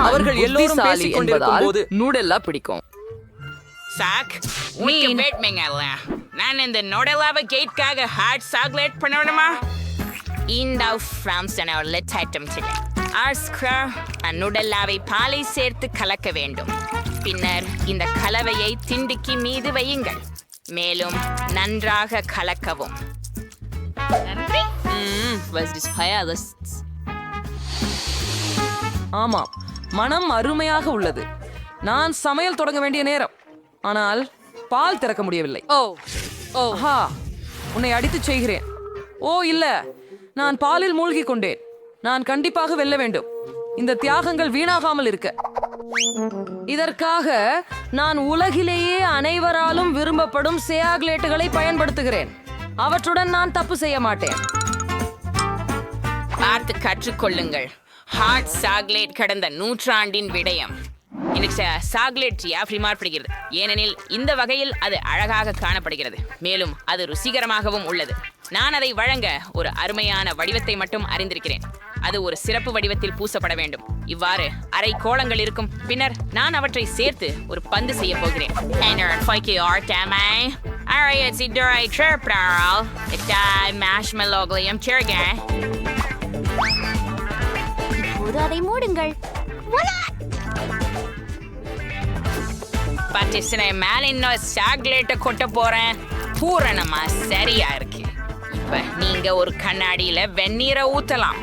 அவர்கள் எல்லோரும் பேசிக் கொண்டிருக்கும் போது நூடெல்லா பிடிக்கும். சாக், உனக்கு வேட்மைங்கல்ல. நான் இந்த நோடலாவ கேட்காக ஹாட் சாக்லேட் பண்ணணுமா? இந்த ஃப்ராம்ஸ் லெட் ஐட்டம் today. நுடல்லாவை பாலை சேர்த்து கலக்க வேண்டும். பின்னர் இந்த கலவையை திண்டுக்கி மீது வையுங்கள். மேலும் நன்றாக கலக்கவும். ஆமாம், மனம் அருமையாக உள்ளது. நான் சமையல் தொடங்க வேண்டிய நேரம். ஆனால் பால் திறக்க முடியவில்லை. ஓஹா, உன்னை அடித்து செய்கிறேன். ஓ இல்ல, நான் பாலில் மூழ்கி கொண்டேன். நான் கண்டிப்பாக வெல்ல வேண்டும். இந்த தியாகங்கள் வீணாகாமல் இருக்க. இதற்காக நான் உலகிலேயே அனைவராலும் விரும்பப்படும் சாக்லேட்டுகளை பயன்படுத்துகிறேன். அவற்றுடன் நான் தப்பு செய்ய மாட்டேன். பார்த்து கற்றுக்கொள்ளுங்கள். ஹாட் சாக்லேட் கடந்த நூற்றாண்டின் விடயம். எனக்கு சாக்லேட் எப்படி மாறுபடுகிறது, ஏனெனில் இந்த வகையில் அது அழகாக காணப்படுகிறது. மேலும் அது ருசிகரமாகவும் உள்ளது. நான் அதை வழங்க ஒரு அருமையான வடிவத்தை மட்டும் அறிந்திருக்கிறேன். அது ஒரு சிறப்பு வடிவத்தில் பூசப்பட வேண்டும். இவ்வாறு அரை கோளங்கள் இருக்கும். பின்னர் நான் அவற்றை சேர்த்து ஒரு பந்து செய்ய போகிறேன். அதை மூடுங்கள். மேல இன்னும் சாக்லேட்டை கொட்ட போறேன். பூரணமா சரியா இருக்கு. இப்ப நீங்க ஒரு கண்ணாடியில வெந்நீரை ஊத்தலாம்.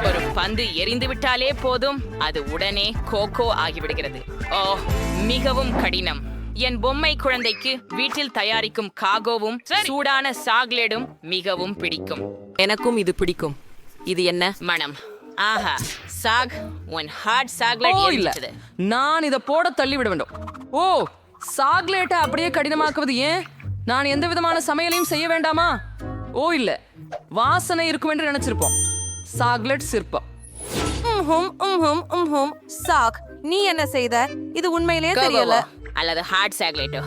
ஒரு பந்து எரிந்து விட்டாலே போதும், அது உடனே கோகோ ஆகிவிடுகிறது. ஓ, மிகவும் கடினம். என் பொம்மை குழந்தைக்கு வீட்டில் தயாரிக்கும் காகோவும் சூடான சாக்லேடும் மிகவும் பிடிக்கும். எனக்கும் இது பிடிக்கும். இது என்ன மனம்? ஆஹா, சாக், உன் ஹாட் சாக்லேட் எரிஞ்சிட்டது. நான் இதை போட தள்ளிவிட வேண்டும். ஓ, சாக்லேட்டை அப்படியே கடினமாக்குவது ஏன்? நான் எந்த விதமான சமையலையும் செய்ய வேண்டாமா? ஓ இல்ல, வாசனை இருக்கும் என்று நினைச்சிருப்போம். சாக்லேட் சிற்பம். சாக், நீ என்ன செய்த? இது உண்மையிலே தெரியல. அல்லது ஹாட் சாக்லேட்டோ?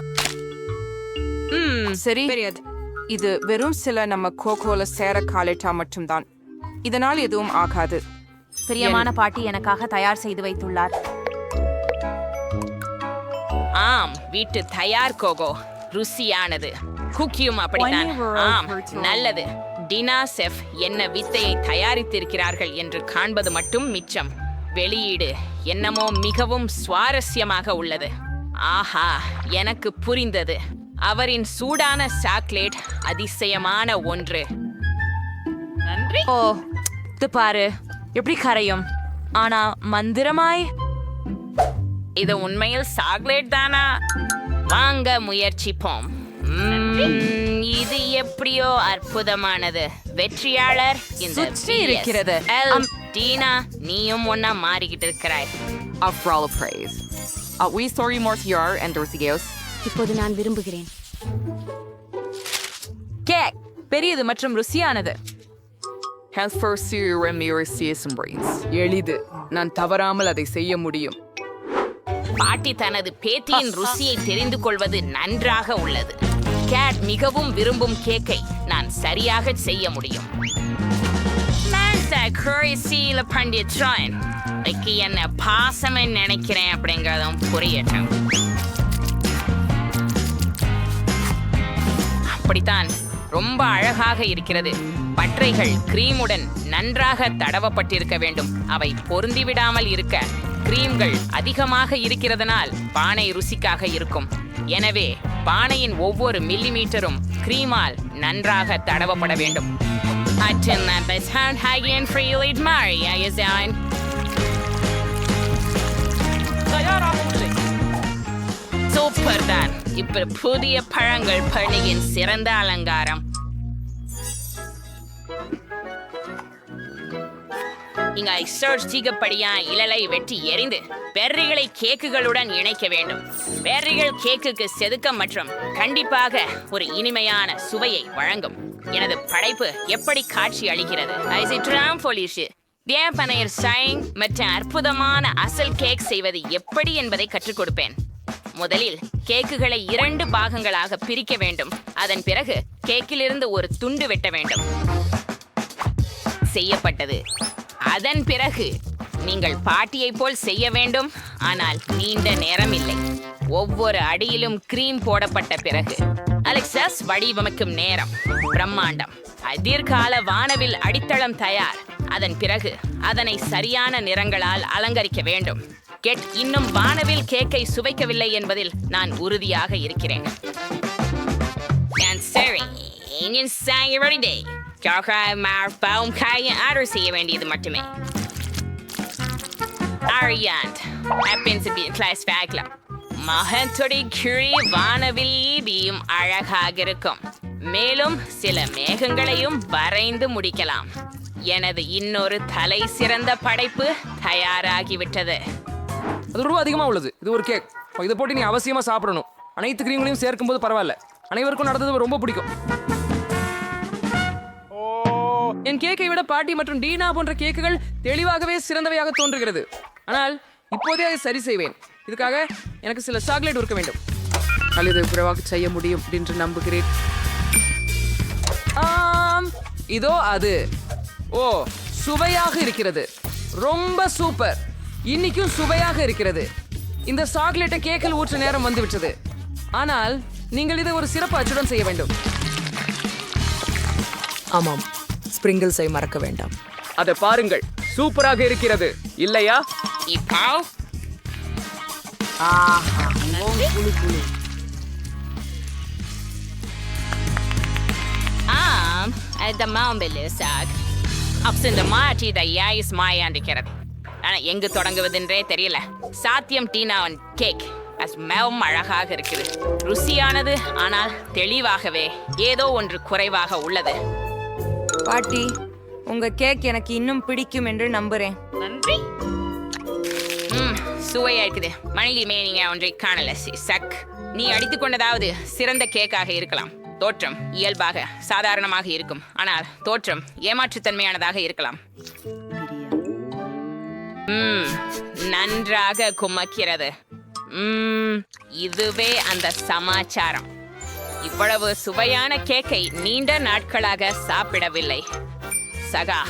சரி, இது வெறும் சில நம்ம கோகோல சேர காலேட்டா மட்டும்தான். இதனால் எதுவும் ஆகாது. பிரியமான பாட்டி எனக்காக தயார் செய்து வைத்துள்ளார். ஆம், வீட்டு தயார் கோகோ ருசியானது. குக்கியும் அப்படித்தான். ஆம், நல்லது. டினா செஃப் என்ன வித்தையை தயாரித்திருக்கிறார்கள் என்று காண்பது மட்டும் மிச்சம். வெளியீடு என்னமோ மிகவும் சுவாரஸ்யமாக உள்ளது. ஆஹா, எனக்கு புரிந்தது. அவரின் சூடான சாக்லேட் அதிசயமான ஒன்று. நன்றி. ஓ, இது பாரு எப்படி கரையும். ஆனா மந்திரமாய். இது உண்மையில் சாக்லேட் தானா? வாங்க முயற்சிப்போம். இது எப்படியோ அற்புதமானது. வெற்றியாளர் இந்த சுற்றி இருக்கிறது. டீனா, நீயும் ஒன்னா மாறிக்கிட்டு இருக்கிறாய். இப்போது நான் விரும்புகிறேன். கேக் பெரியது மற்றும் ருசியானது. எளிது. நான் தவறாமல் அதை செய்ய முடியும். பாட்டி தனது பேத்தியின் ருசியை தெரிந்து கொள்வது நன்றாக உள்ளது. கேட் மிகவும் விரும்பும் கேக்கை நான் சரியாக செய்ய முடியும். என்ன பாசம் நினைக்கிறேன் அப்படிங்கறதும் புரியட்டும். அப்படித்தான், ரொம்ப அழகாக இருக்கிறது. பற்றைகள் கிரீமுடன் நன்றாக தடவப்பட்டிருக்க வேண்டும். அவை பொருந்திவிடாமல் இருக்க கிரீம்கள் அதிகமாக இருக்கிறதனால் பானை ருசிக்காக இருக்கும். எனவே பானையின் ஒவ்வொரு மில்லிமீட்டரும் கிரீமால் நன்றாக தடவப்பட வேண்டும். சூப்பர் தான். இப்ப புதிய பழங்கள் பணியின் சிறந்த அலங்காரம். நீங்கள் சர்ச் தீகப்படியா இழலை வெட்டி எறிந்து பெர்ரிகளை கேக்குகளுடன் இணைக்க வேண்டும். பெர்ரிகள் கேக்குக்கு செதுக்கம் மற்றும் கண்டிப்பாக ஒரு இனிமையான சுவையை வழங்கும். எனது படைப்பு எப்படி காட்சி அளிக்கிறது? வியப்பனையர் சைன் மற்றும் அற்புதமான அசல் கேக் செய்வது எப்படி என்பதை கற்றுக் கொடுப்பேன். முதலில் கேக்குகளை 2 பாகங்களாக பிரிக்க வேண்டும். அதன் பிறகு கேக்கிலிருந்து ஒரு துண்டு வெட்ட வேண்டும். செய்யப்பட்டது. அதன் பிறகு நீங்கள் பாட்டியை போல் செய்ய வேண்டும், ஆனால் நீண்ட நேரம் இல்லை. ஒவ்வொரு அடியிலும் கிரீம் போடப்பட்ட பிறகு அலெக்சாஸ் வடிவமைக்கும் நேரம் பிரம்மாண்டம். எதிர்கால வானவில் அடித்தளம் தயார். அதன் பிறகு அதனை சரியான நிறங்களால் அலங்கரிக்க வேண்டும். கெட் இன்னும் வானவில் கேக்கை சுவைக்கவில்லை என்பதில் நான் உறுதியாக இருக்கிறேன். ஆர்டர் செய்ய வேண்டியது மட்டுமே. மகத்துடைய கிழி வானவில் வீயும் அழகாக இருக்கும். மேலும் சில மேகங்களையும் வரைந்து முடிக்கலாம். எனது இன்னொரு தலை சிறந்த படைப்பு தயாராகிவிட்டது. அது ரூபா அதிகமாக உள்ளது. இது ஒரு கேக். இதை போட்டு நீ அவசியமாக சாப்பிடணும். அனைத்து கிரீம்களையும் சேர்க்கும்போது பரவாயில்ல. அனைவருக்கும் நடந்தது ரொம்ப பிடிக்கும். என் கேக்கை விட பாட்டி மற்றும் டீனா போன்ற கேக்குகள் தெளிவாகவே சிறந்தவையாக தோன்றுகிறது. ஆனால் இப்போதே அதை சரி செய்வேன். இதுக்காக எனக்கு சில சாக்லேட் உருக்க வேண்டும். அல்லது குறைவாக செய்ய முடியும் என்று நம்புகிறேன். இதோ அது. ஓ, சுவையாக இருக்கிறது. ரொம்ப சூப்பர். இன்னைக்கும் சுவையாக இருக்கிறது. இந்த சாக்லேட்டை கேக்கில் ஊற்ற நேரம் வந்துவிட்டது. ஆனால் நீங்கள் இதை ஒரு சிறப்பு அச்சுடன் செய்ய வேண்டும். ஆமாம், ஸ்பிரிங்கிள்ஸை மறக்க வேண்டாம். அதை பாருங்கள், சூப்பராக இருக்கிறது இல்லையா? இப்போ இந்த மாம்பழ சாக் இந்த மாற்றி தயாரிஸ் மாயாண்டிருக்கிறது. ஆனால் எங்கு தொடங்குவதென்றே தெரியல. சாத்தியம் டீனாவின் கேக் மிகவும் அழகாக இருக்குது. ருசியானது, ஆனால் தெளிவாகவே ஏதோ ஒன்று குறைவாக உள்ளது. பாட்டி, உங்க கேக் எனக்கு இன்னும் பிடிக்கும் என்று நம்புறேன். நன்றி. சுவையா இருக்குது. மணிலிமே நீங்க ஒன்றை காணல. சக், நீ அடித்துக் கொண்டதாவது சிறந்த கேக்காக இருக்கலாம். தோற்றம் இயல்பாக சாதாரணமாக இருக்கும், ஆனால் தோற்றம் ஏமாற்றுத்தன்மையானதாக இருக்கலாம். நன்றாக குமக்கிறது. இதுவே அந்த சமாச்சாரம். இவ்வளவு சுவையான கேக்கை நீண்ட நாட்களாக சாப்பிடவில்லை. சகா,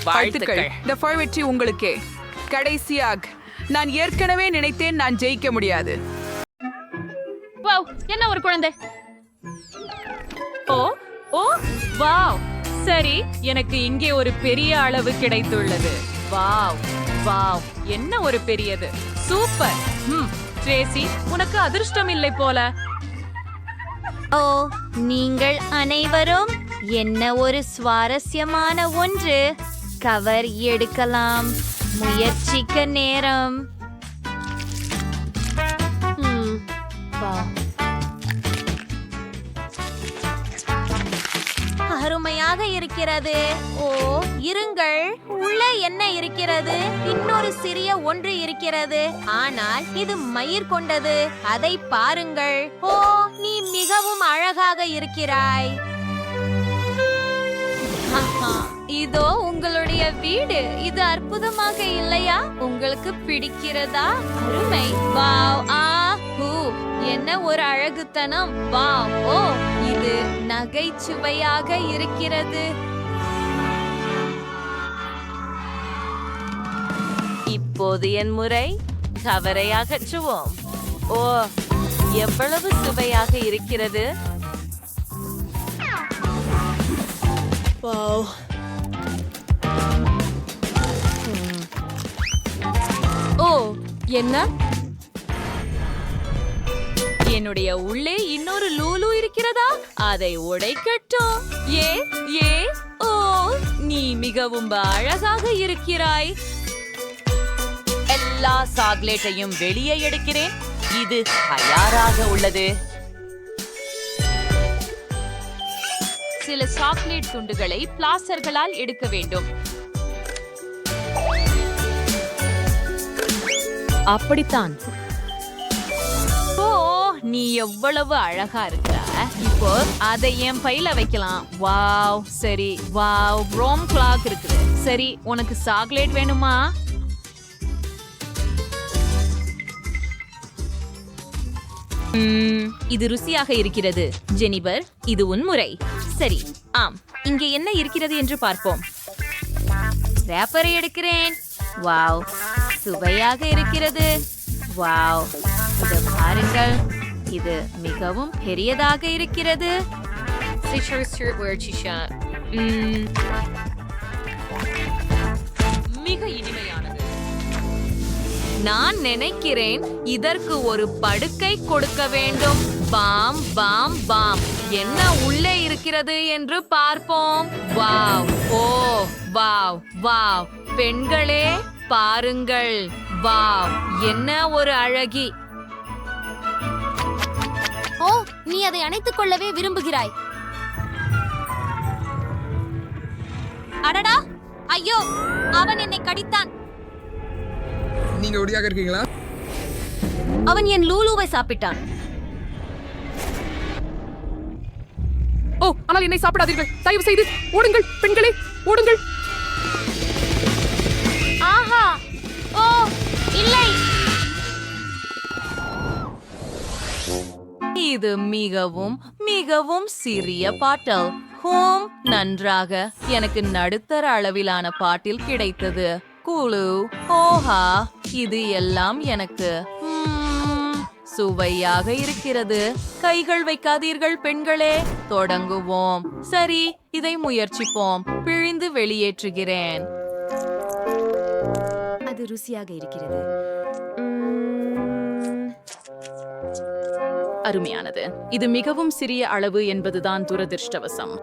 வாழ்த்துக்கள். இந்த வெற்றி உங்களுக்கே. கடைசியாக நான் ஏற்கனவே நினைத்தேன் நான் ஜெயிக்க முடியாது. என்ன ஒரு குழந்தை. ஓ ஓ வாவ். சரி, எனக்கு இங்கே ஒரு பெரிய அளவு கிடைத்துள்ளது. வாவ் வாவ், என்ன ஒரு பெரியது. சூப்பர். ட்ரேசி, உனக்கு அதிர்ஷ்டம் இல்லை போல. ஓ, நீங்கள் அனைவரும் என்ன ஒரு சுவாரஸ்யமான ஒன்று. கவர் எடுக்கலாம். முயற்சிக்க நேரம். அருமையாக இருக்கிறது. ஓ, இருங்கள், உள்ள என்ன இருக்கிறது? இன்னொரு சிறிய ஒன்று இருக்கிறது, ஆனால் இது மயிர் கொண்டது. அதை பாருங்கள். ஓ, நீ மிகவும் அழகாக இருக்கிறாய். இதோ உங்களுடைய வீடு. இது அற்புதமாக இல்லையா? உங்களுக்கு பிடிக்கிறதா? அருமை. வாவ். என்ன ஒரு அழகுத்தனம். வாவ். ஓ, இது நகைச்சுவையாக இருக்கிறது. இப்போது என் முறை. கவரை அகற்றுவோம். ஓ, எவ்வளவு சுவையாக இருக்கிறது. வாவ். ஓ, என்ன? என்னுடைய உள்ளே இன்னொரு லூலு இருக்கிறதா? அதை உடைக்கட்டும். ஓ, நீ மிகவும் அழகாக இருக்கிறாய். எல்லா சாக்லேட்டையும் வெளியே எடுக்கிறேன். இது தயாராக உள்ளது. சில சாக்லேட் துண்டுகளை பிளாஸ்டர்களால் எடுக்க வேண்டும். அப்படித்தான். ஓ, நீ எவ்வளவு அழகா இருக்க. இப்போ அதை என் பையில வைக்கலாம். வாவ், சரி. வாவ், ரோம் கிளாக் இருக்குது. சரி, உனக்கு சாக்லேட் வேணுமா? இது ருசியாக இருக்கிறது. ஜெனிபர், இது உன் முறை. சரி, ஆம். இங்கே என்ன இருக்கிறது என்று பார்ப்போம். ரேப்பரை எடுக்கிறேன். வாவ், சுவையாக இருக்கிறது. வாவ், இது பாருங்கள். இது மிகவும் பெரியதாக இருக்கிறது. மிக இனிமையானது. நான் நினைக்கிறேன் இதற்கு ஒரு படுக்கை கொடுக்க வேண்டும். பாம் பாம் பாம். என்ன உள்ளே இருக்கிறது என்று பார்ப்போம். Wow, oh wow wow. பெண்களே பாருங்கள். வாவ், என்ன ஒரு அழகி. ஓ, நீ அதை அணைத்துக் கொள்ளவே விரும்புகிறாய். அடடா, ஐயோ, அவன் என்னை கடித்தான். நீங்க ஒடியாக இருக்கீங்களா? அவன் என் லூலுவை சாப்பிட்டான். ஓ, ஆனால் என்னை சாப்பிடாதீர்கள். தயவு செய்து ஓடுங்கள் பெண்களே, ஓடுங்கள். ஆஹா, ஓ இல்லை. இது மிகவும் மிகவும் சிறிய பாட்டில். ஹோம், நன்றாக. எனக்கு நடுத்தர அளவிலான பாட்டில் கிடைத்தது. குழு, ஓஹா, இது எல்லாம் எனக்கு சுவையாக இருக்கிறது. கைகள் வைக்காதீர்கள் பெண்களே. தொடங்குவோம். சரி, இதை முயற்சிப்போம். பிழிந்து வெளியேற்றுகிறேன். அது ருசியாக இருக்கிறது. அருமையானது. இது மிகவும் சிறிய அளவு என்பதுதான் துரதிர்ஷ்டவசம்.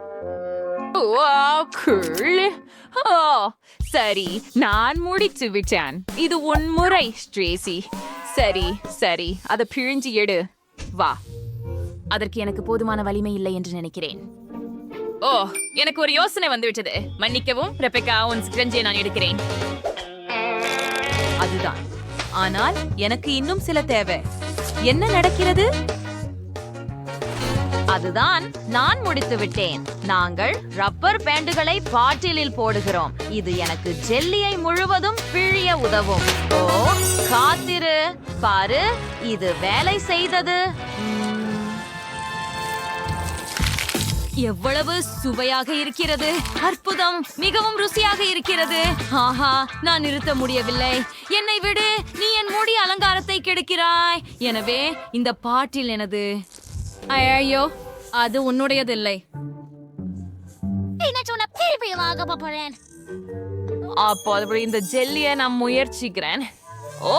சரி, நான் முடித்து விட்டேன். இது உன் முறை, ஸ்ட்ரேசி. சரி சரி, அதை பிழிஞ்சு எடு. வா. அதற்கு எனக்கு போதுமான வலிமை இல்லை என்று நினைக்கிறேன். ஓ, எனக்கு ஒரு யோசனை வந்துவிட்டது. மன்னிக்கவும் ரெபெக்கா, உன் ஸ்க்ரஞ்சியை நான் எடுக்கிறேன். அதுதான். ஆனால் எனக்கு இன்னும் சில தேவை. என்ன நடக்கிறது? அதுதான், நான் முடித்து விட்டேன். நாங்கள் ரப்பர் பேண்டுகளை பாட்டிலில் போடுகிறோம். இது எனக்கு ஜெல்லியை முழுவதும் பிழிய உதவும். ஓ, காத்திரு, பாரு, இது வேலை செய்தது. எவ்வளவு சுவையாக இருக்கிறது. அற்புதம், மிகவும் ருசியாக இருக்கிறது. ஆஹா, நான் நிறுத்த முடியவில்லை. என்னை விடு, நீ என் முடி அலங்காரத்தை கெடுக்கிறாய். எனவே இந்த பாட்டில் எனது. ஐயோ, அது உன்னுடையதில்லை. அப்போ இந்த ஜெல்லியை நான் முயற்சிக்கிறேன். ஓ,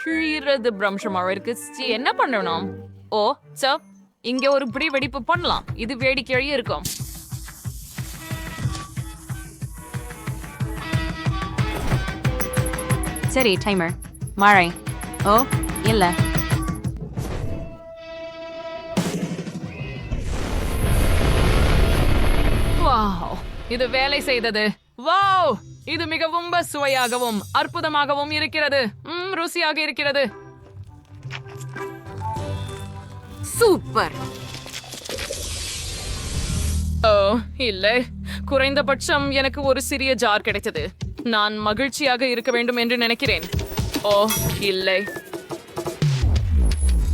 பிழிறது பிரம்சமாக இருக்கு. என்ன பண்ணணும்? ஓ, இங்க ஒரு பிடி வெடிப்பு பண்ணலாம். இது வேடிக்கையாக இருக்கும். சரி, டைமர். மழை. ஓ இல்ல. வாவ், இது வேலை செய்தது. வாவ், இது மிகவும் சுவையாகவும் அற்புதமாகவும் இருக்கிறது. ருசியாக இருக்கிறது. சூப்பர். ஓ இல்லை, குறைந்தபட்சம் எனக்கு ஒரு சிறிய ஜார் கிடைத்தது. நான் மகிழ்ச்சியாக இருக்க வேண்டும் என்று நினைக்கிறேன். ஓ இல்லை.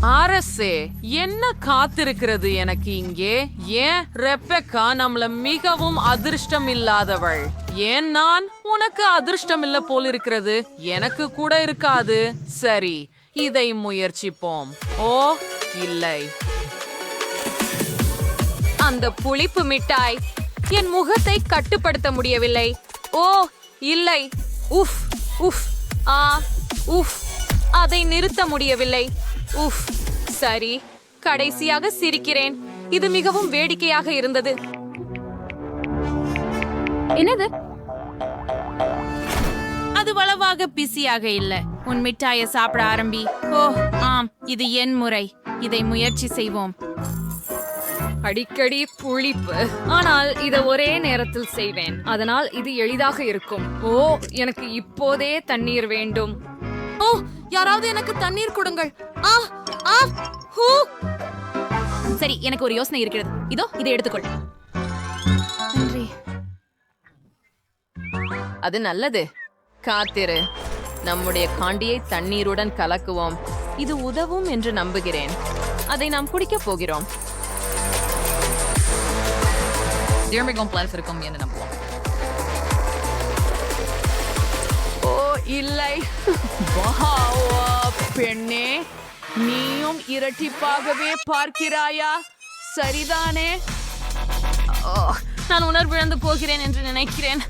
அரசே, என்ன காத்திருக்கிறது எனக்கு இங்கே? ஏன் ரெபெக்கா நம்மள மிகவும் அதிர்ஷ்டம் இல்லாதவள்? ஏன் நான்? உனக்கு அதிர்ஷ்டம் இல்ல போல் இருக்கிறது. எனக்கு கூட இருக்காது. சரி, இதை முயற்சிப்போம். ஓ இல்லை. அந்த புளிப்பு மிட்டாய் என் முகத்தை கட்டுப்படுத்த முடியவில்லை. ஓ இல்லை. உஃப் உஃப். உஃப். அதை நிறுத்த முடியவில்லை. உஃப். சரி, கடைசியாக சிரிக்கிறேன். இது மிகவும் வேடிக்கையாக இருந்தது. என்னது? அது வளவாக பிஸியாக இல்ல. உன் மிட்டாயை சாப்பிட ஆரம்பி. ஓ ஆம், இது என் முறை. இதை முயற்சி செய்வோம். அடிக்கடி புளிப்பு, ஆனால் இதை ஒரே நேரத்தில் செய்வேன். அதனால் இது எளிதாக இருக்கும். ஓ, எனக்கு இப்போதே தண்ணீர் வேண்டும். ஓ, யாராவது எனக்கு தண்ணீர் கொடுங்கள். ஆ ஆ ஹூ. சரி, எனக்கு ஒரு யோசனை இருக்கிறது. இதோ இதை எடுத்துக்கொள். நன்றி. அது நல்லது. காத்திரு. நம்முடைய காண்டியை தண்ணீருடன் கலக்குவோம். இது உதவும் என்று நம்புகிறேன். அதை நாம் குடிக்கப் போகிறோம். பிளான்ஸ் இருக்கும் என்று நம்புவோம். ஓ இல்லை. பெண்ணே, நீயும் இரட்டிப்பாகவே பார்க்கிறாயா? சரிதானே? நான் உணர்விழந்து போகிறேன் என்று நினைக்கிறேன்.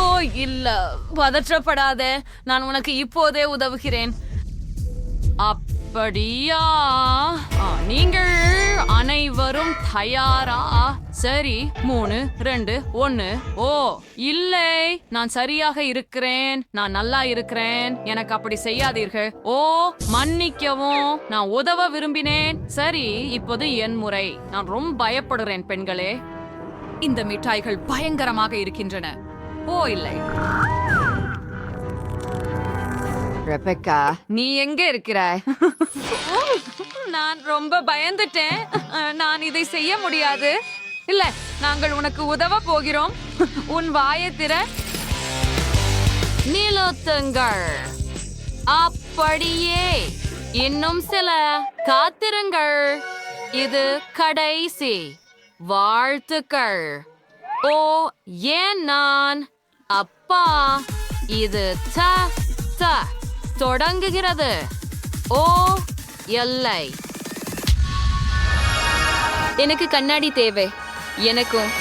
ஓ இல்ல, பதற்றப்படாத. நான் உனக்கு இப்போதே உதவுகிறேன். அப்படியா? நீங்கள் அனைவரும் தயாரா? சரி, 3, 2, 1. ஓ இல்லை, நான் சரியாக இருக்கிறேன். நான் நல்லா இருக்கிறேன். எனக்கு அப்படி செய்யாதீர்கள். ஓ மன்னிக்கவும், நான் உதவ விரும்பினேன். சரி, இப்போது என் முறை. நான் ரொம்ப பயப்படுகிறேன் பெண்களே. இந்த மிட்டாய்கள் பயங்கரமாக இருக்கின்றன. ஓ இல்லை. ரெபெக்கா, நீ எங்க இருக்கிறாய்? நான் ரொம்ப பயந்துட்டேன். நான் இதை செய்ய முடியாது. இல்ல, நாங்கள் உனக்கு உதவ போகிறோம். உன் வாயை திற. நிலுத்துங்கள். அப்படியே. இன்னும் சில. காத்திருங்கள். இது கடைசி. வாழ்த்துக்கள். ஓ ஏன் நான்? அப்பா, இது தொடங்குகிறது. ஓ எல்லை. எனக்கு கண்ணாடி தேவை. எனக்கும்.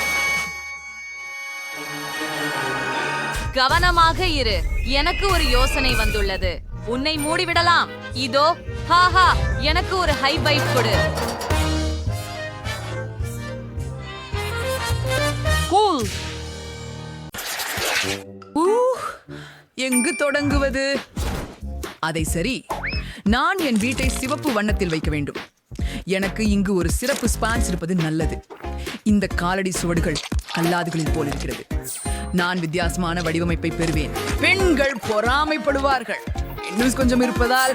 கவனமாக இரு. எனக்கு ஒரு யோசனை வந்துள்ளது. உன்னை மூடிவிடலாம். இதோ. ஹாஹா, எனக்கு ஒரு ஹை ஃபைவ் கொடு. கூல். எங்கு தொடங்குவது? அதை சரி, நான் என் வீட்டை சிவப்பு வண்ணத்தில் வைக்க வேண்டும். எனக்கு இங்கு ஒரு சிறப்பு ஸ்பான்ஸ் இருப்பது நல்லது. இந்த காலடி சுவடுகள் கல்லாதுகளில் போல் இருக்கிறது. நான் வித்தியாசமான வடிவமைப்பை பெறுவேன். பெண்கள் பொறாமைப்படுவார்கள். இன்னும் கொஞ்சம் இருப்பதால்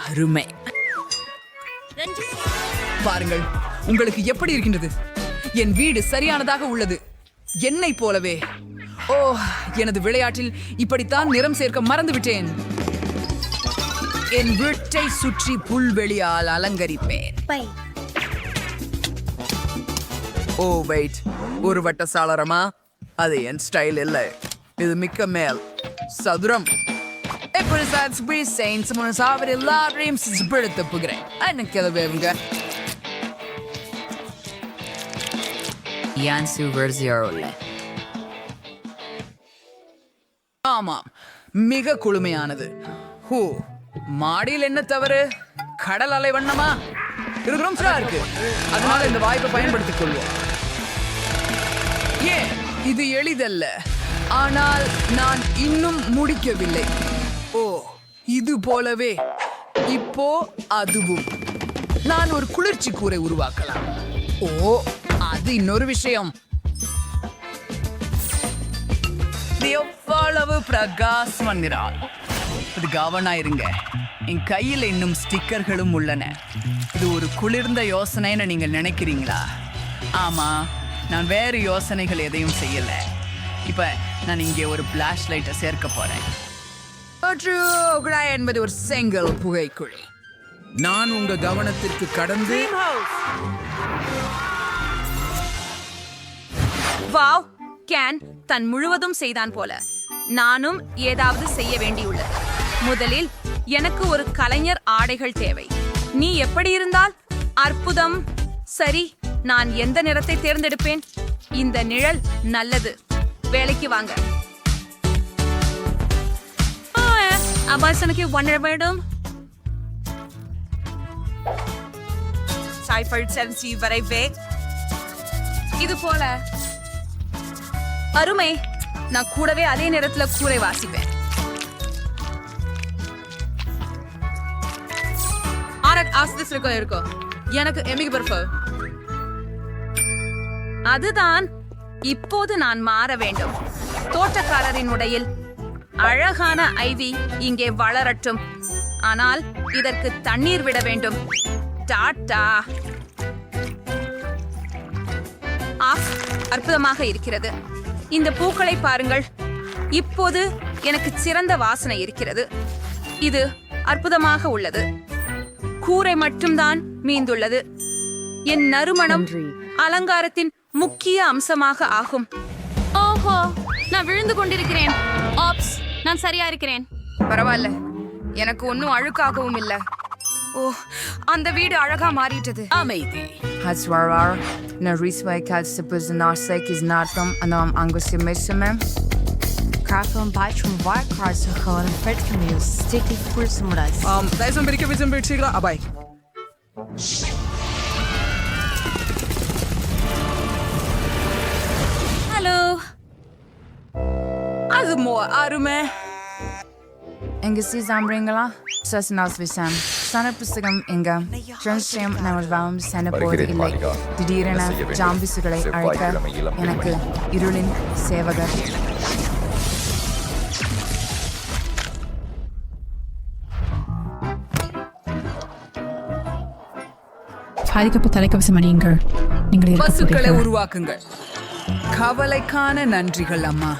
அருமை. பாருங்கள், உங்களுக்கு எப்படி இருக்கின்றது? என் வீடு சரியானதாக உள்ளது. என்னை போலவே. ஓ, எனது விளையாட்டில் இப்படித்தான் நிறம் சேர்க்க மறந்து விட்டேன். என் வீட்டை சுற்றி புல்வெளியால் அலங்கரிப்பேன். ஓ வெயிட், ஒரு வட்ட சாளரமா? அது என் ஸ்டைல் இல்லை. இது மிக்க மேல் சதுரம். எல்லாரையும் தப்புகிறேன். எனக்கு எது வேவுங்க? ஆமாம், மிக குளுமையானது. ஹூ, மாடியில் என்ன தவறு? கடல் அலை வண்ணமா இருக்கு. அதனால இந்த வாய்ப்பை பயன்படுத்திக் கொள்வோம். ஏன் இது எளிதல்ல, ஆனால் நான் இன்னும் முடிக்கவில்லை. ஓ, இது போலவே இப்போ அதுவும். நான் ஒரு குளிர்ச்சி கூரை உருவாக்கலாம். ஓ, அது இன்னொரு விஷயம். எவ்வளவு பிரகாசம் நிறால். இது கவனா இருங்க. என் கையில் இன்னும் ஸ்டிக்கர்களும் உள்ளன. இது ஒரு குளிர்ந்த யோசனைன்னு நீங்க நினைக்கிறீங்களா? ஆமா, நான் வேறு யோசனைகள் எதையும் செய்யல. இப்ப நான் இங்கே ஒரு பிளாஷ் லைட்டை சேர்க்க போறேன். என்பது ஒரு செங்கல் புகைக்குழி. நான் உங்க கவனத்திற்கு கடந்து வாவ், கேன் தன் முழுவதும் செய்தான் போல. நானும் ஏதாவது செய்ய வேண்டியுள்ளது. முதலில் எனக்கு ஒரு கலைஞர் ஆடைகள் தேவை. நீ எப்படி இருந்தால் அற்புதம். சரி, நான் எந்த நிறத்தை தேர்ந்தெடுப்பேன்? இந்த நிழல் நல்லது. வேலைக்கு வாங்க. அபாசனுக்கு ஒன்றை வேண்டும். வரைவே இது போல அருமை. நான் கூடவே அதே நேரத்துல கூரை வாசிப்பேன். இருக்கும் எனக்கு அதுதான். இப்போது நான் மாற வேண்டும். தோட்டக்காரரின் உடையில் அழகான ஐவி இங்கே வளரட்டும். ஆனால் இதற்கு தண்ணீர் விட வேண்டும். டாட்டா. ஆஃப், அற்புதமாக இருக்கிறது. இந்த பூக்களை பாருங்கள். இப்போது எனக்கு சிறந்த வாசனை இருக்கிறது. இது அற்புதமாக உள்ளது. கூரை மட்டும்தான் மீந்துள்ளது. என் நறுமணம் அலங்காரத்தின் முக்கிய அம்சமாக ஆகும். ஓஹோ, நான் விழுந்து கொண்டிருக்கிறேன். ஆப்ஸ், நான் சரியா இருக்கிறேன். பரவாயில்ல, எனக்கு ஒன்றும் அழுக்காகவும் இல்லை. ஓ, அந்த வீடு அழகா மாறிட்டது. அமைதி. Haswarar, na risway kad sepuz narsek is natam anam angusimesime. Krafon Bachum Varkars und Fettkamil Sticky Pulsumuras. தயவுசெய்து பிரிக்க விசம் பிடிச்சிக்கலாம். அபாய். ஹலோ. அது அருமை. Enga si zambringala, sasnas visam. Sana pusagam inga. Jansham namalvam sanapod illai. Didirana jambisugalai alka. Enakku irulin sevagar. பாதுகாப்பு தலைக்கவசம் அணியுங்கள். நீங்கள் பசுக்களை உருவாக்குங்கள். கவலைக்கான நன்றிகள் அம்மா.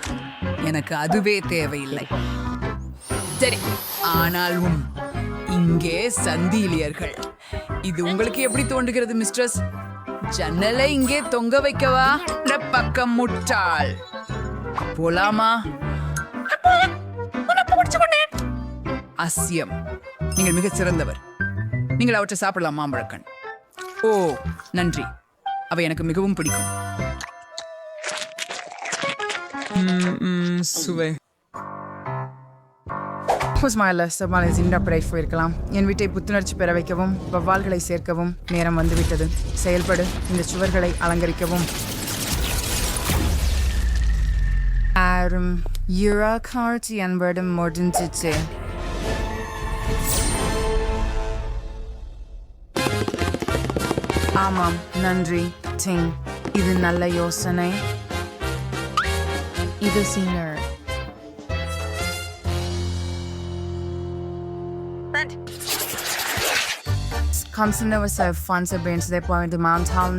எனக்கு அதுவே தேவையில்லை. சரி, ஆனாலும் இங்கே சந்தீலியர்கள். இது உங்களுக்கு எப்படி தோன்றுகிறது மிஸ்ட்ரஸ்? ஜன்னலை இங்கே தொங்க வைக்கவா? பக்கம் முட்டாள். போலாமா? அசியம். நீங்கள் மிகச் சிறந்தவர். நீங்கள் அவற்றை சாப்பிடலாம் மாம்பழக்கண். ஓ, நன்றி. அவை எனக்கு மிகவும் பிடிக்கும். சுவை. போயிருக்கலாம். என் வீட்டை புத்துணர்ச்சி பெற வைக்கவும் வவ்வால்களை சேர்க்கவும் நேரம் வந்துவிட்டது. செயல்படு. இந்த சுவர்களை அலங்கரிக்கவும். என்பது முடிஞ்சிச்சு. ஆமாம், நன்றி டிங். இது நல்ல யோசனை. இது சீனர்.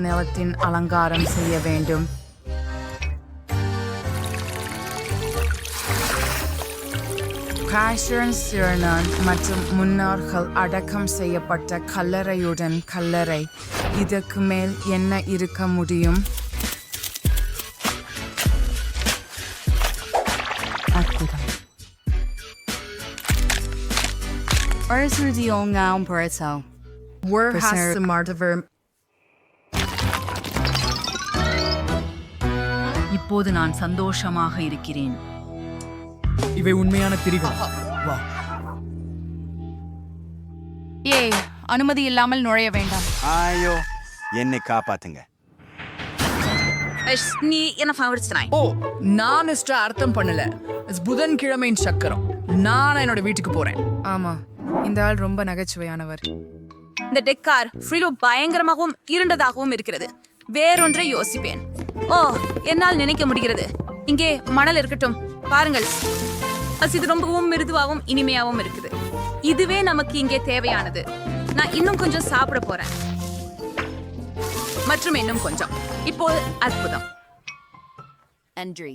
நிலத்தின் அலங்காரம் செய்ய வேண்டும். மற்றும் முன்னோர்கள் அடக்கம் செய்யப்பட்ட கல்லறையுடன் கல்லறை. இதற்கு மேல் என்ன இருக்க முடியும்? அற்புதம். இப்போது நான் சந்தோஷமாக இருக்கிறேன். இவை உண்மையான திரிகள். வா. ஏய், அனுமதி இல்லாமல் நுழைய வேண்டாம். ஐயோ, என்னை காப்பாத்துங்க. நீ என்ன ஃபேவரட்ஸ்னாய்? ஓ, நான் அர்த்தம் பண்ணல. புதன்கிழமையின் சக்கரம். நான் என்னோட வீட்டுக்கு போறேன். ஆமா, இந்த ஆள் ரொம்ப நகைச்சுவையானவர். இந்த டெக்கார் ஃப்ரீலோ பயங்கரமாகவும் இருண்டதாகவும் இருக்கிறது. வேறொன்றை யோசிப்பேன். ஓ, என்னால் நினைக்க முடிகிறது. இங்கே மணல் இருக்கட்டும். பாருங்கள், இது ரொம்பவும் மிருதுவாகவும் இனிமையாகவும் இருக்குது. இதுவே நமக்கு இங்கே தேவையானது. நான் இன்னும் கொஞ்சம் சாப்பிட போறேன். மற்றும் இன்னும் கொஞ்சம். இப்போது அற்புதம். நன்றி.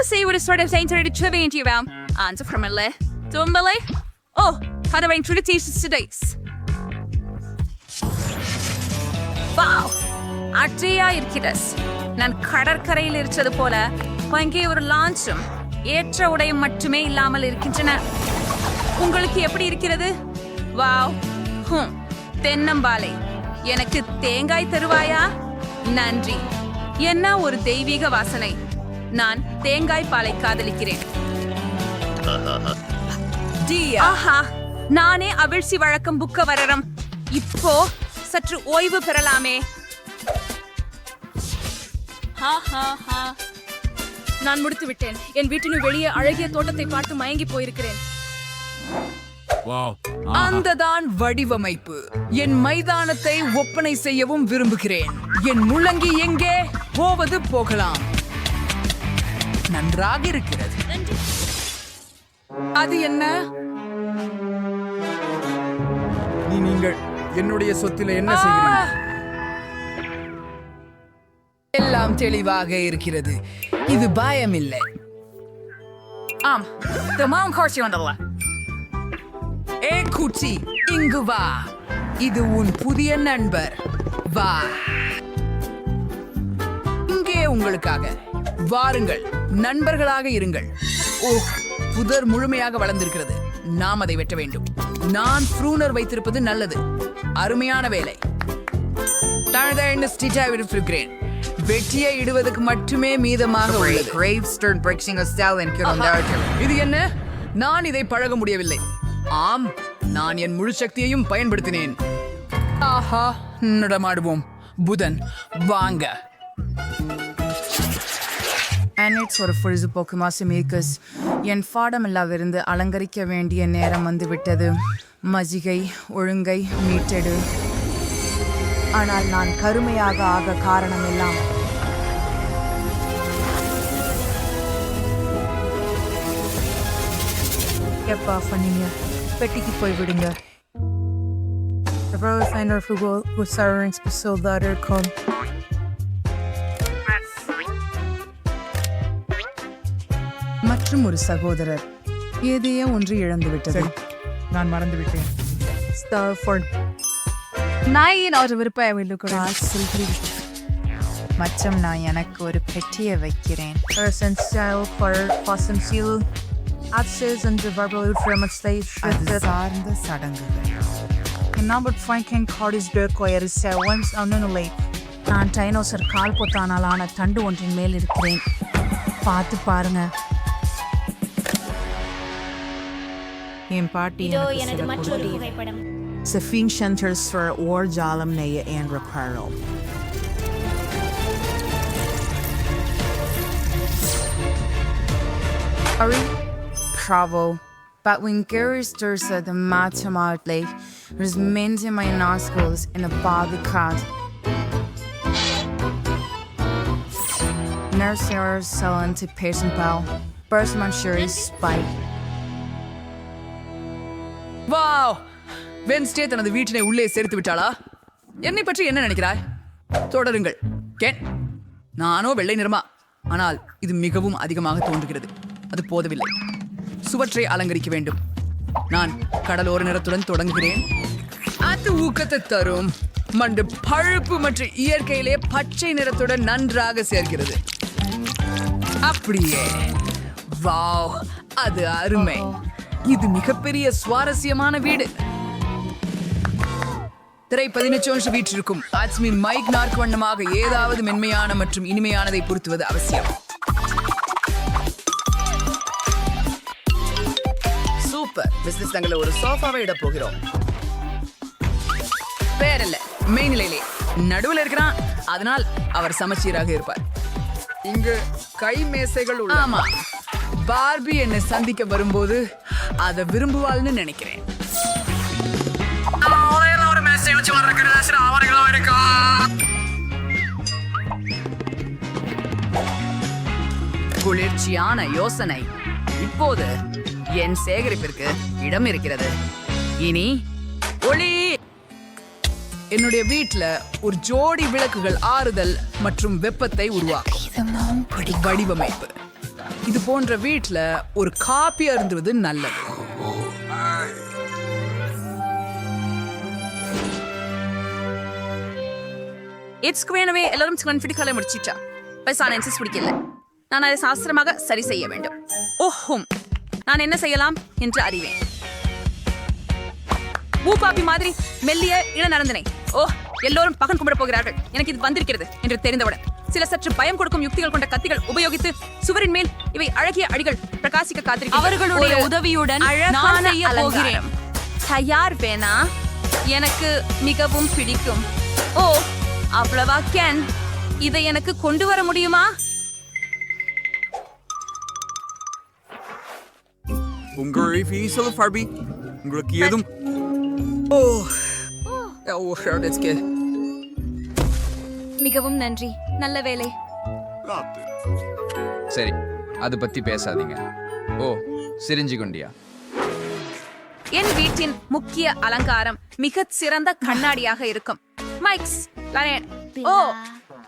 Say what is sort of saying to the trivia into your answer from a Dumbele. Oh, how do I introduce today? Wow! அட்டையா இருக்கிறது. நான் கடற்கரையில் இருக்கிறது போல அங்கே ஒரு லான்ச்சும் ஏற்ற உடையும் மட்டுமே இல்லாமல் இருக்கின்றன. உங்களுக்கு எப்படி இருக்கிறது? வாவ். தென்னம்பாலை. எனக்கு தேங்காய் தருவாயா? நன்றி. என்ன ஒரு தெய்வீக வாசனை. நான் தேங்காய் பாலை காதலிக்கிறேன். ஆஹா, நானே அவிழ்ச்சி வழக்கம் புக்க வரறம். இப்போ சற்று ஓய்வு பெறலாமே. நான் முடித்து விட்டேன். என் வீட்டின் வெளியே அழகிய தோட்டத்தை பார்த்து மயங்கி போயிருக்கிறேன். அந்ததான் வடிவமைப்பு. என் மைதானத்தை ஒப்பனை செய்யவும் விரும்புகிறேன். என் முள்ளங்கி எங்கே? போவது போகலாம். நன்றாக இருக்கிறது. அது என்ன? நீங்கள் என்னுடைய சொத்தில என்ன செய்கிறீர்கள்? எல்லாம் தெளிவாக இருக்கிறது. இது பயமில்லை. ஆம், தமாம் காட்சி வந்தல்ல. ஏ குச்சி, இங்கு வா. இது உன் புதிய நண்பர். வா, இங்கே உங்களுக்காக. வாருங்கள், நண்பர்களாக இருங்கள். ஓ, புதர் முழுமையாக வளர்ந்திருக்கிறது. நாம் அதை வெட்ட வேண்டும். நான் ப்ரூனர் வைத்திருப்பது நல்லது. அருமையான வேலை. விடுகிறேன். வெட்டியை இடுவதற்கு மட்டுமே மீதமாக உள்ளது. இது என்ன? நான் இதை பழக முடியவில்லை. ஆம், நான் என் முழு சக்தியையும் பயன்படுத்தினேன். ஆஹா, நடமாடுவோம். புதன், வாங்க. ஒரு பொழுதுபோக்கு மாசமேக்கஸ். என் பாடமில்லாவிருந்து அலங்கரிக்க வேண்டிய நேரம் வந்துவிட்டது. மஜிகை ஒழுங்கை மீட்டெடு. ஆனால் நான் கருமையாக ஆக காரணம் எல்லாம் எப்பா பண்ணீங்க? பெட்டிக்கு போய் விடுங்க. மற்றும் ஒரு சகோதரர் ஏதையோ ஒன்று இழந்து விட்டது. நான் மறந்து விட்டேன். நான் ஒரு விருப்பம் மச்சம், நான் எனக்கு ஒரு பெட்டியை வைக்கிறேன். அது சார்ந்த சடங்குகள். நான் டைனோசர் கால் பொத்தானாலான தண்டு ஒன்றின் மேல் இருக்கிறேன். பார்த்து பாருங்க. என் பாட்டி எனது மற்றொரு புகைப்படம். Safin Centers for Warjalam Naya and Reparo. Bravo. But when Gary stirs at the Matamart Lake, there's mint in my nostrils in a bog of crowd. Nurse errors selling to patient pal. Burst my sherry's spike. Wow! Wednesday தனது வீட்டினை உள்ளே சேர்த்து விட்டாளா? என்னை பற்றி என்ன நினைக்கிறாய்? தொடருங்கள். Can, நானோ வெள்ளை நிறமா, ஆனால் இது மிகவும் அதிகமாக தோன்றுகிறது. அது போதவில்லை. சுவற்றை அலங்கரிக்க வேண்டும். நான் கடலோர நிறத்துடன் தொடங்குகிறேன். அது ஊக்கத்தை தரும். மண்டு பழுப்பு மற்றும் இயற்கையிலே பச்சை நிறத்துடன் நன்றாக சேர்க்கிறது. அப்படியே. வாவ், அது அருமை. இது மிகப்பெரிய சுவாரஸ்யமான வீடு. திரை 18 வீற்றிருக்கும். ஆட்சிமின் மைக் நார்க் வண்ணமாக ஏதாவது மென்மையான மற்றும் இனிமையானதை பொருத்துவது அவசியம். சூப்பர். பிசினஸ் தங்களை ஒரு சோஃபாவை இட போகிறோம். பேரல்ல, மெயினிலே நடுவில் இருக்கிறான். அதனால் அவர் சமச்சீராக இருப்பார். இங்கு கை மேசைகள் உள்ளன. ஆமா, பார்பி என்னை சந்திக்க வரும்போது அதை விரும்புவாள்னு நினைக்கிறேன். குளிர்ச்சியான யோசனை. இப்போது என் சேகரிப்பிற்கு இடம் இருக்கிறது. இனி ஒளி. என்னுடைய வீட்டுல ஒரு ஜோடி விளக்குகள் ஆறுதல் மற்றும் வெப்பத்தை உருவாக்கும். வடிவமைப்பு. இது போன்ற வீட்டுல ஒரு காப்பி அருந்துவது நல்லது. ஏற்கனவே எல்லாரும் கான்ஃபிடென்ட்களை முடிச்சிட்டா. பைசான இன்சிஸ் பிடிக்கல. நான் அதை சாஸ்திரமாக சரி செய்ய வேண்டும். ஓஹோம், நான் என்ன செய்யலாம் என்று அறிவேன். பூபாப்பி மாதிரி மெல்லிய இள நடந்தனை. ஓ, எல்லோரும் பகன் கும்பிட போகிறார்கள். எனக்கு இது வந்திருக்கிறது என்று தெரிந்தவுடன் சில சற்று பயம் கொடுக்கும் யுக்திகள் கொண்ட கத்திகள் உபயோகித்து சுவரின் மேல் இவை அழகிய அடிகள் பிரகாசிக்க காத்திருக்கிறேன். அவர்களுடைய உதவியுடன் நான் செய்ய போகிறேன். தயார் வேணா? எனக்கு மிகவும் பிடிக்கும். ஓ, அவ்வளவா கேன், இதை எனக்கு கொண்டு வர முடியுமா? உங்கள் ஃபீஸல் ஃபர்பி உங்களுக்கு ஏதும் மிகவும் நன்றி. நல்ல வேலை. சரி, அது பத்தி பேசாதீங்க. ஓ, சிரிஞ்சு கொண்டியா? என் வீட்டின் முக்கிய அலங்காரம் மிகச் சிறந்த கண்ணாடியாக இருக்கும். மைக்ஸ், லயன். ஓ,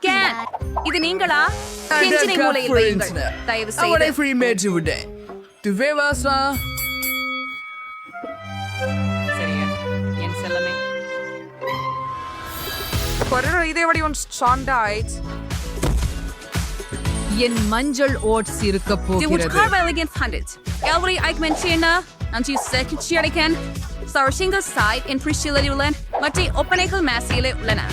கேன். இது நீங்களா? கெஞ்சினை மூலையில் வையுங்கள். தயவு Agora செய்து. é free made today. Tu vê você? சரியா என் செல்லமே. என் மஞ்சள் ஓட்ஸ் இருக்க Det wordt போகிறது. carveligen handelt. Elri Eichmann China, anti second Chirikan, Star Single Side in Priscilla Lulen, Mati Openekel Massile Lena.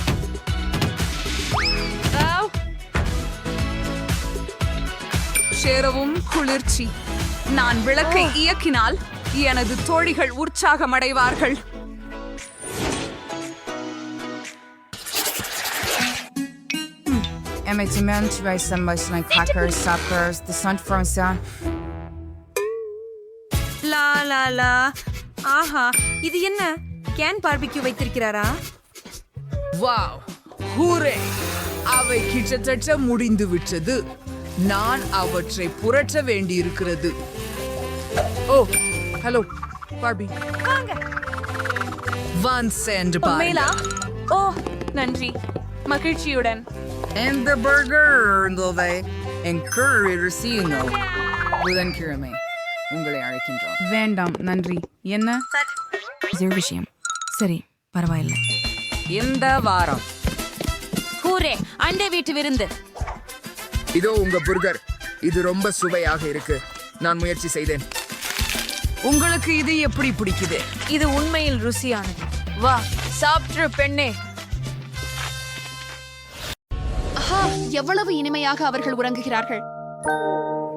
சேரவும் குளிர்ச்சி. நான் விளக்கை இயக்கினால் எனது தோழிகள் உற்சாகமடைவார்கள். Emetimento vai ser mais like crackers, suckers, the sun from sun. லா லா லா. ஆஹா, இது என்ன? கேன் பார்பிக்யூ வைத்திருக்கிறாரா? Wow, hooray! அவை கிட்டத்தட்ட முடிந்து விட்டது. நான் அவற்றை புரட்ட வேண்டியிருக்கிறது. ஓ, ஹலோ பார்பி. சென்று உண்மையிலா? ஓ, நன்றி. மகிழ்ச்சியுடன். And the burger, Ngove, and curry Racino. புதன்கிழமை உங்களை அழைக்கின்றோம். வேண்டாம், நன்றி. என்ன? இது விஷயம். சரி, பரவாயில்லை. இந்த வாரம் கூரே அண்டை வீட்டு விருந்து. இதோ உங்க பர்கர். இது ரொம்ப சுவையாக இருக்கு. நான் முயற்சி செய்தேன். உங்களுக்கு இது எப்படி பிடிக்குது? இது உண்மையில் ருசியானது. வா, சாப்பிட்டு பெண்ணே. எவ்வளவு இனிமையாக அவர்கள் உறங்குகிறார்கள்.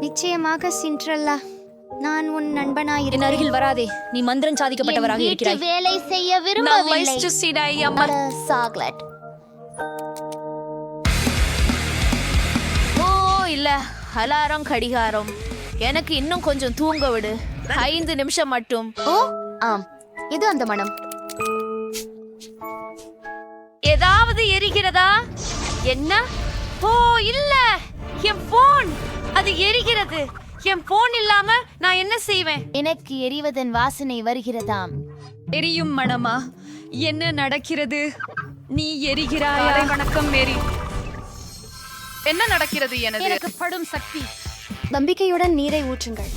நிச்சயமாக சிண்ட்ரெல்லா, நான் உன் நண்பனாய் என் அருகில் வராதே. நீ மந்திரம் சாதிக்கப்பட்டவராக இருக்கிறாய். வேலை செய்ய விரும்பவில்லை. சாக்லேட். ஓ இல்ல, அலாரம் கடிகாரம். எனக்கு இன்னும் கொஞ்சம் தூங்க விடு. 5 நிமிஷம் மட்டும். ஓ ஆம், இது அந்த மனம். ஏதாவது எரிகிறதா? என்ன? ஓ இல்ல, என் போன். அது எரிகிறது. என் போன் இல்லாம நான் என்ன செய்வேன்? எனக்கு எரிவதன் வாசனை வருகிறதாம். எரியும் மனமா? என்ன நடக்கிறது? நீ எரிகிறாயா? வணக்கம் மேரி. என்ன நடக்கிறது? எனக்கு படும் சக்தி. நம்பிக்கையுடன் நீரை ஊற்றுங்கள்.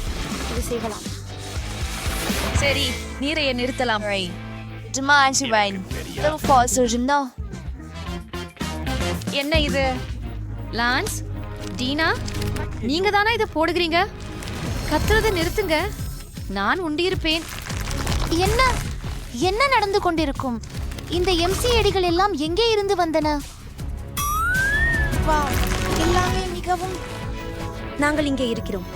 இது செய்யலாம். சரி, நீரையை நிறுத்தலாம். என்ன இது? லான்ஸ், டீனா, நீங்க தானே இதை போடுகிறீங்க? கத்துறதை நிறுத்துங்க. நான் உண்டியிருப்பேன். என்ன என்ன நடந்து கொண்டிருக்கும்? இந்த எம்சி அடிகள் எல்லாம் எங்கே இருந்து வந்தன? வாவ், எல்லாமே மிகவும். நாங்கள் இங்கே இருக்கிறோம்.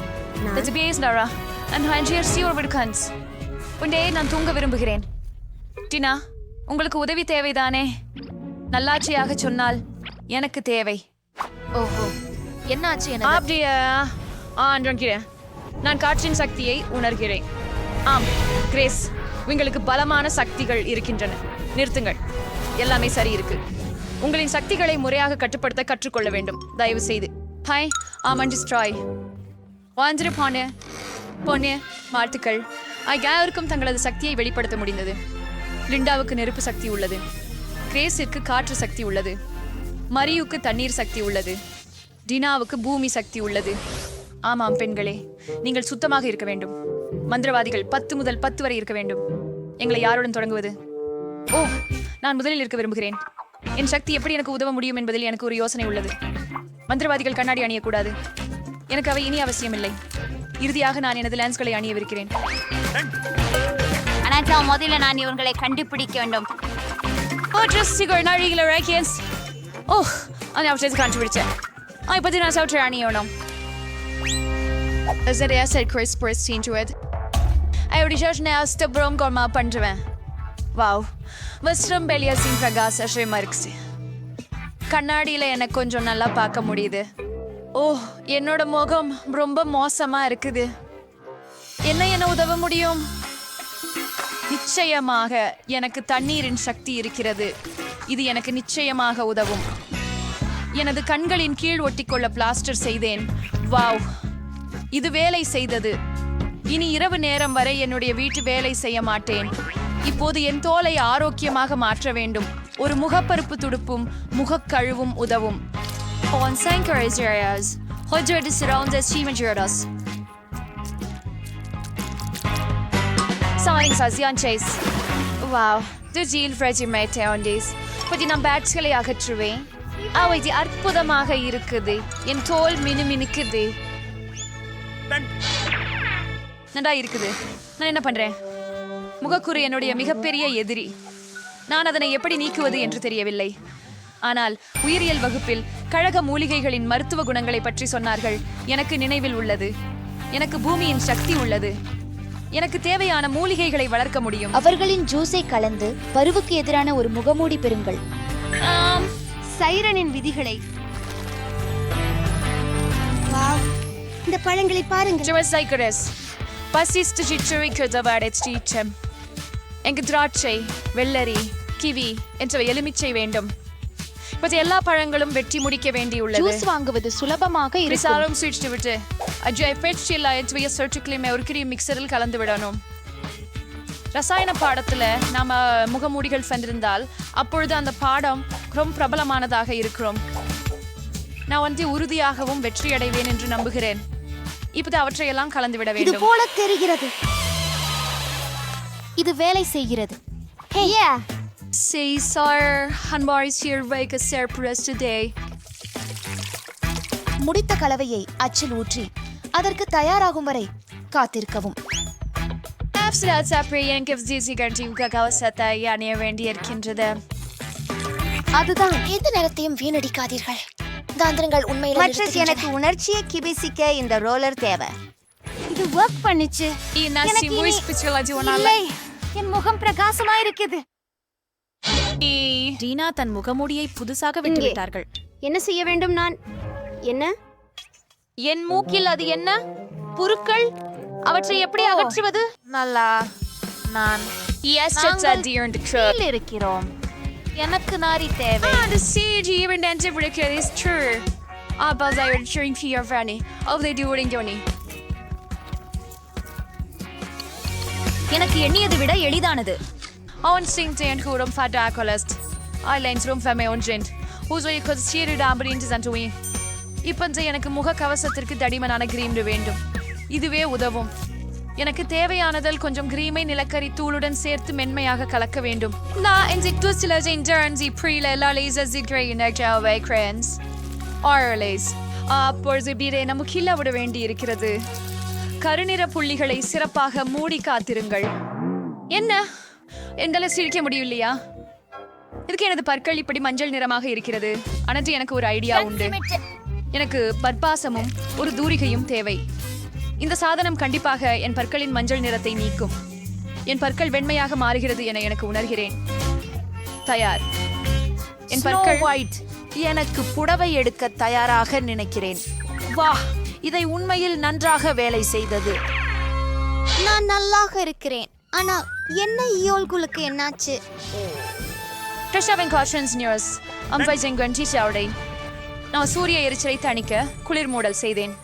நான் தூங்க விரும்புகிறேன். டினா, உங்களுக்கு உதவி தேவைதானே? நல்லாட்சியாக சொன்னால் எனக்கு தேவை. ஓஹோ, என்னாச்சு? அப்படியா? நான் காற்றின் சக்தியை உணர்கிறேன். ஆம் கிரேஸ், உங்களுக்கு பலமான சக்திகள் இருக்கின்றன. நிறுத்துங்கள். எல்லாமே சரி இருக்கு. உங்களின் சக்திகளை முறையாக கட்டுப்படுத்த கற்றுக்கொள்ள வேண்டும், தயவு செய்து. ஹாய், ஆமாம் டிஸ்ட்ராய். வாஞ்சிரு போனே பொண்ணே, வாழ்த்துக்கள். யாருக்கும் தங்களது சக்தியை வெளிப்படுத்த முடிந்தது. லிண்டாவுக்கு நெருப்பு சக்தி உள்ளது. கிரேஸிற்கு காற்று சக்தி உள்ளது. மரியுக்கு தண்ணீர் சக்தி உள்ளது. டினாவுக்கு பூமி சக்தி உள்ளது. ஆமாம் பெண்களே, நீங்கள் சுத்தமாக இருக்க வேண்டும். மந்திரவாதிகள் 10 முதல் 10 வரை இருக்க வேண்டும். எங்களை யாருடன் தொடங்குவது? ஓ, நான் முதலில் இருக்க விரும்புகிறேன். என் சக்தி எப்படி எனக்கு உதவ முடியும் என்பதில் எனக்கு ஒரு யோசனை உள்ளது. மந்திரவாதிகள் கண்ணாடி அணியக்கூடாது. எனக்கு அவை இனி அவசியமில்லை. இறுதியாக நான் எனது லேன்ஸ்களை அணியவிருக்கிறேன். ஆனால் முதல்ல நான் இவங்களை கண்டுபிடிக்க வேண்டும். கண்டுபிடிச்சேன். இப்போது நான் சவுற்றை அணியணும். பண்ணுவேன். வாவ், வஸ்திரம் பெலியஸின் பிரகாசம் இருக்கு. கண்ணாடியில எனக்கு கொஞ்சம் நல்லா பார்க்க முடியுது. ஓ, என்னோட முகம் ரொம்ப மோசமா இருக்குது. என்ன உதவ முடியும்? நிச்சயமாக எனக்கு தண்ணீரின் சக்தி இருக்கிறது. இது எனக்கு நிச்சயமாக உதவும். எனது கண்களின் கீழ் ஒட்டிக்கொள்ள பிளாஸ்டர் செய்தேன். வாவ், இது வேலை செய்தது. இனி இரவு நேரம் வரை என்னுடைய வீட்டு வேலை செய்ய மாட்டேன். இப்போது என் தோலை ஆரோக்கியமாக மாற்ற வேண்டும். ஒரு முகப்பருப்பு துடுப்பும் முகக்கழுவும் உதவும். நான் பேட்ஸ்களை அகற்றுவேன். இது அற்புதமாக இருக்குது. என் தோல் மினுமினுக்குது. நன்றா இருக்குது. நான் என்ன பண்றேன்? முகக்குரு என்னுடைய மிகப்பெரிய எதிரி. நான் அதனை எப்படி நீக்குவது என்று தெரியவில்லை. ஆனால் உயிரியல் வகுப்பில் கழக மூலிகைகளின் மருத்துவ குணங்களை பற்றி சொன்னார்கள். எனக்கு நினைவில் உள்ளது. எனக்கு பூமியின் சக்தி உள்ளது. எனக்கு தேவையான மூலிகைகளை வளர்க்க முடியும். அவர்களின் ஜூஸை கலந்து பருவுக்கு எதிரான ஒரு முகமூடி பெறுங்கள். சைரனின் விதிகளை. இந்த பழங்களை பாருங்கள். எனக்கு திராட்சை, வெள்ளரி, கிவி என்ற எலுமிச்சை வேண்டும். இப்ப எல்லா பழங்களும் வெட்டி முடிக்க வேண்டியுள்ளது. ஜூஸ் வாங்குவது சுலபமாக இருக்கும். சுவிட்ச் விட்டு ஒரு மிக்சரில் கலந்து விடணும். ரசாயன பாடத்துல நாம முகமூடிகள் சென்றிருந்தால் அப்பொழுது அந்த பாடம் ரொம்ப பிரபலமானதாக இருக்கிறோம். நான் உறுதியாகவும் வெற்றி அடைவேன் என்று நம்புகிறேன். இப்போது அவற்றையெல்லாம் கலந்து விட வேண்டும். இது போல தெரிகிறது. இது வேலை செய்கிறது. முடித்த கலவையை அச்சில் ஊற்றி அதற்கு தயாராகும் வரை காத்திருக்கவும். அதுதான். எந்த நேரத்தையும் வீணடிக்காதீர்கள். தாந்திரங்கள் உண்மையில் எனக்கு உணர்ச்சியை கிபிசிக்க இந்த ரோலர் தேவை. இது வர்க் பண்ணிச்சு. என் முகம் பிரகாசமா இருக்குது. டீனா தன் முகமூடியை புதுசாக விட்டுவிட்டார்கள். என்ன செய்ய வேண்டும் நான்? என்ன? என் மூக்கில் அது என்ன? புருக்கள். அவற்றை எப்படி அகற்றுவது? நல்லா. நான் இருக்கிறோம். எனக்கு நாரி தேவை. எனக்கு எண்ணியதை விட எளிதானது. இப்ப எனக்கு முக கவசத்திற்கு தடிமனான கிரீம் வேண்டும். இதுவே உதவும். எனக்கு தேவையானதில் கொஞ்சம் கிரீமை நிலக்கரி தூளுடன் சேர்த்து மென்மையாக கலக்க வேண்டும். நமக்கு இல்ல விட வேண்டி இருக்கிறது. கருநிற புள்ளிகளை சிறப்பாக மூடி காத்திருங்கள். என்ன என்னால சிரிக்க முடியலையா? இதுக்கு எனது பற்கள் இப்படி மஞ்சள் நிறமாக இருக்கிறது. ஆனால் எனக்கு ஒரு ஐடியா உண்டு. எனக்கு பற்பாசமும் ஒரு தூரிகையும் தேவை. இந்த சாதனம் கண்டிப்பாக என் பற்களின் மஞ்சள் நிறத்தை நீக்கும். என் பற்கள் வெண்மையாக மாறுகிறது என எனக்கு உணர்கிறேன். தயார். என் பற்கள் ஒயிட். எனக்கு புடவை எடுக்க தயாராக நினைக்கிறேன். வா, இதை உண்மையில் நன்றாக வேலை செய்தது. நான் நல்லாக இருக்கிறேன். ஆனா என்ன ஈயோல்களுக்கு என்னாச்சு? நான் சூரிய எரிச்சலை தணிக்க குளிர் மூடல் செய்தேன்.